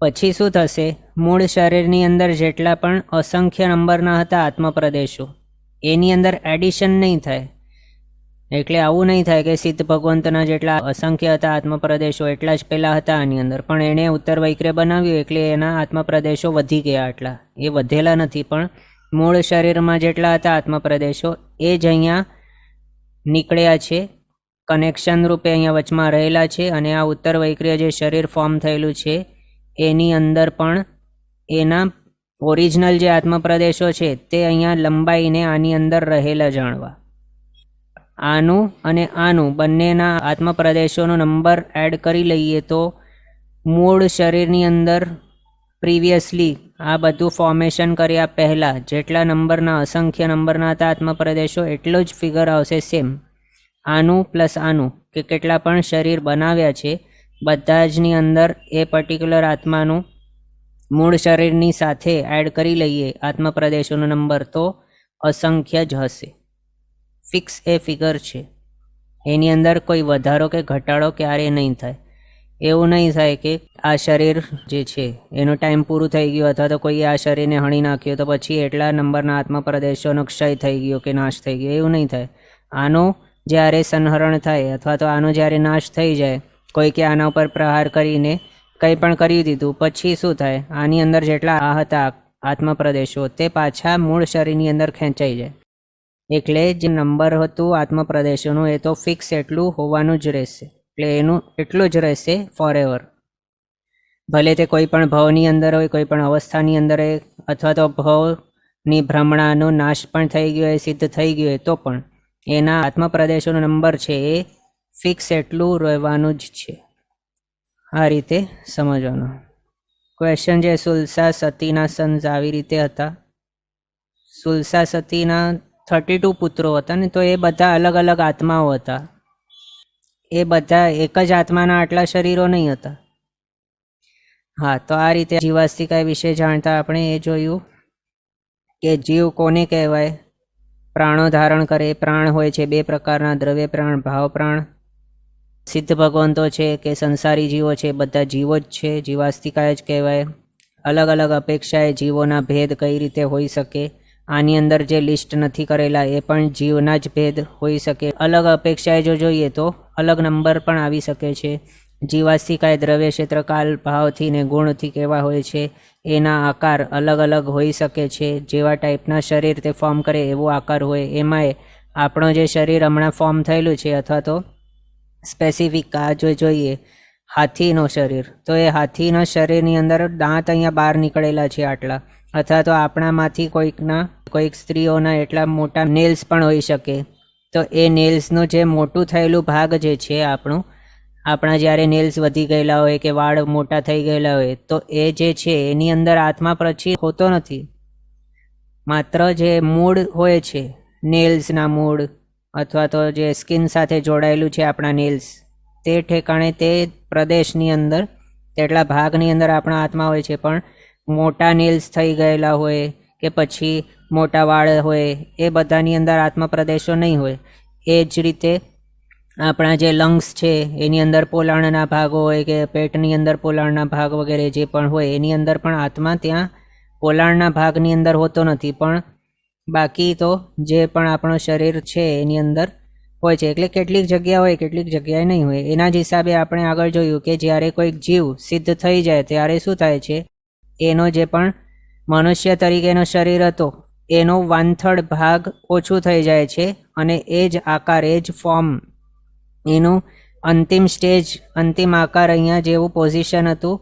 પછી શું થશે? મૂળ શરીરની અંદર જેટલા પણ અસંખ્ય નંબરના હતા આત્મપ્રદેશો, એની અંદર એડિશન નહીં થાય. એટલે આવું નહીં થાય કે સિદ્ધ ભગવંતના જેટલા અસંખ્ય હતા આત્મપ્રદેશો એટલા જ પહેલાં હતા આની અંદર, પણ એણે ઉત્તર વૈક્રય બનાવ્યું એટલે એના આત્મપ્રદેશો વધી ગયા. આટલા એ વધેલા નથી, પણ મૂળ શરીરમાં જેટલા હતા આત્મપ્રદેશો એ જ અહીંયા નીકળ્યા છે, કનેક્શન રૂપે અહીંયા વચમાં રહેલા છે. અને આ ઉત્તર વૈક્રય જે શરીર ફોર્મ થયેલું છે એની અંદર પણ એના ઓરિજિનલ જે આત્મપ્રદેશો છે તે અહીંયા લંબાઈને આની અંદર રહેલા જાણવા. આનું અને આનું બંનેના આત્મપ્રદેશોનો નંબર એડ કરી લઈએ તો મૂળ શરીરની અંદર પ્રીવિયસલી આ બધું ફોર્મેશન કર્યા પહેલાં જેટલા નંબરના અસંખ્ય નંબરના હતા આત્મપ્રદેશો એટલો જ ફિગર આવશે સેમ. આનું પ્લસ આનું કે કેટલા પણ શરીર બનાવ્યા છે બધા જની અંદર એ પર્ટિક્યુલર આત્માનું મૂળ શરીરની સાથે એડ કરી લઈએ આત્મપ્રદેશોનો નંબર તો અસંખ્ય જ હશે. ફિક્સ એ ફિગર છે, એની અંદર કોઈ વધારો કે ઘટાડો ક્યારેય નહીં થાય. એવું નહીં થાય કે આ શરીર જે છે એનો ટાઈમ પૂરું થઈ ગયો અથવા તો કોઈ આ શરીરને હણી નાખ્યો તો પછી એટલા નંબરના આત્મપ્રદેશોનો ક્ષય થઈ ગયો કે નાશ થઈ ગયો, એવું નહીં થાય. આનો જ્યારે સંહરણ થાય અથવા તો આનો જ્યારે નાશ થઈ જાય, કોઈ કે આના ઉપર પ્રહાર કરીને કંઈ પણ કરી દીધું, પછી શું થાય? આની અંદર જેટલા આ હતા આત્મપ્રદેશો તે પાછા મૂળ શરીરની અંદર ખેંચાઈ જાય. એટલે જે નંબર હતું આત્મપ્રદેશોનું એ તો ફિક્સ એટલું હોવાનું જ રહેશે. એટલે એનું એટલું જ રહેશે ફોર એવર. ભલે તે કોઈ પણ ભવની અંદર હોય, કોઈ પણ અવસ્થાની અંદર હોય, અથવા તો ભવની ભ્રમણાનો નાશ પણ થઈ ગયો હોય, સિદ્ધ થઈ ગયો હોય, તો પણ એના આત્મપ્રદેશોનો નંબર છે એ ફિક્સ એટલું રહેવાનું જ છે. આ રીતે સમજવાનું. ક્વેશ્ચન છે સુલસા સતીના સન્સ આવી રીતે હતા. સુલસા સતીના 32 પુત્રો હતા ને, તો એ બધા અલગ અલગ આત્માઓ હતા. એ બધા એક જ આત્માના આટલા શરીરો નહીં હતા. હા, તો આ રીતે જીવાસ્તિકાય વિશે જાણતા આપણે એ જોયું કે જીવ કોને કહેવાય? પ્રાણો ધારણ કરે. પ્રાણ હોય છે 2 પ્રકારના, દ્રવ્ય પ્રાણ, ભાવ પ્રાણ. સિદ્ધ ભગવંતો છે કે સંસારી જીવો છે, બધા જીવો જ છે, જીવાસ્તિકાય જ કહેવાય. અલગ અલગ અપેક્ષાએ જીવોના ભેદ કઈ રીતે હોઈ શકે. આની અંદર જે લિસ્ટ નથી કરેલા એ પણ જીવના જ ભેદ હોઈ શકે. અલગ અપેક્ષાએ જો જોઈએ તો અલગ નંબર પણ આવી શકે છે. જીવાસ્તિકાય દ્રવ્ય ક્ષેત્ર કાલ ભાવથી ને ગુણથી કેવા હોય છે, એના આકાર અલગ અલગ હોઈ શકે છે. જેવા ટાઈપના શરીર તે ફોર્મ કરે એવો આકાર હોય. એમાંય આપણો જે શરીર હમણાં ફોર્મ થયેલું છે અથવા તો સ્પેસિફિક આ જો જોઈએ હાથીનો શરીર, તો એ હાથીના શરીરની અંદર દાંત અહીંયા બહાર નીકળેલા છે આટલા, અથવા તો આપણામાંથી કોઈક સ્ત્રીઓના એટલા મોટા નેલ્સ પણ હોઈ શકે. તો એ નેલ્સનું જે મોટું થયેલું ભાગ જે છે આપણા જ્યારે નેલ્સ વધી ગયેલા હોય કે વાળ મોટા થઈ ગયેલા હોય, તો એ જે છે એની અંદર આત્મા પછી હોતો નથી. માત્ર જે મૂળ હોય છે, નેલ્સના મૂળ અથવા તો જે સ્કિન સાથે જોડાયેલું છે આપણા નેલ્સ, તે ઠેકાણે તે પ્રદેશની અંદર તેટલા ભાગની અંદર આપણા આત્મા હોય છે. પણ મોટા નેલ્સ થઈ ગયેલા હોય કે પછી મોટા વાળ હોય, એ બધાની અંદર આત્મા પ્રદેશો નહીં હોય. એ જ રીતે આપણા જે લંગ્સ છે એની અંદર પોલાણના ભાગો હોય કે પેટની અંદર પોલાણના ભાગ વગેરે જે પણ હોય, એની અંદર પણ આત્મા ત્યાં પોલાણના ભાગની અંદર હોતો નથી. પણ બાકી તો જે પણ આપણો શરીર છે એની અંદર હોય છે. એટલે કેટલીક જગ્યા હોય, કેટલીક જગ્યાએ નહીં હોય. એના જ હિસાબે આપણે આગળ જોયું કે જ્યારે કોઈક જીવ સિદ્ધ થઈ જાય ત્યારે શું થાય છે, એનો જે પણ મનુષ્ય તરીકેનો શરીર હતો એનો 1/3 ભાગ ઓછું થઈ જાય છે, અને એ જ આકાર, એ જ ફોર્મ, એનું અંતિમ સ્ટેજ, અંતિમ આકાર અહીંયા જેવું પોઝિશન હતું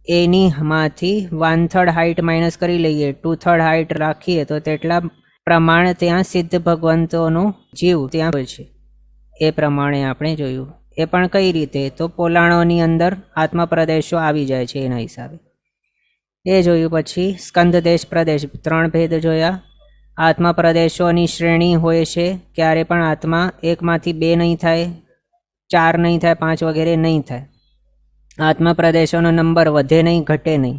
એની માંથી 1/3 હાઇટ માઇનસ કરી લઈએ, 2/3 હાઇટ રાખીએ તો તેટલા પ્રમાણે ત્યાં સિદ્ધ ભગવંતોનું જીવ ત્યાં હોય છે. એ પ્રમાણે આપણે જોયું. એ પણ કઈ રીતે, તો પોલાણોની અંદર આત્મા પ્રદેશો આવી જાય છે એના હિસાબે એ જોયું. પછી સ્કંદ દેશ પ્રદેશ 3 ભેદ જોયા. આત્મા પ્રદેશોની શ્રેણી હોય છે. ક્યારે પણ આત્મા એકમાંથી 2 નહીં થાય, 4 નહીં થાય, 5 વગેરે નહીં થાય. આત્મા પ્રદેશોનો નંબર વધે નહીં, ઘટે નહીં,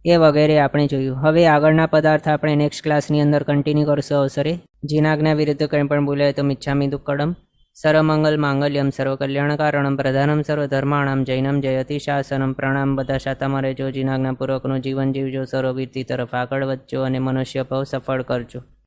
એ વગેરે આપણે જોયું. હવે આગળના પદાર્થ આપણે નેક્સ્ટ ક્લાસની અંદર કન્ટિન્યુ કરશું અવસરે. જીનાજ્ઞા વિરુદ્ધ કંઈ પણ બોલાય તો મિચ્છામિ દુક્કડમ. સર્વમંગલ માંગલ્યમ સર્વકલ્યાણકારણમ પ્રધાનમ સર્વધર્માણામ જૈનમ જયતિ શાસનમ. પ્રણામ. બધા શાતામાં રહેજો, જીનાજ્ઞાપૂર્વકનું જીવન જીવજો, સર્વવીરતી તરફ આગળ વધજો અને મનુષ્ય ભાવ સફળ કરજો.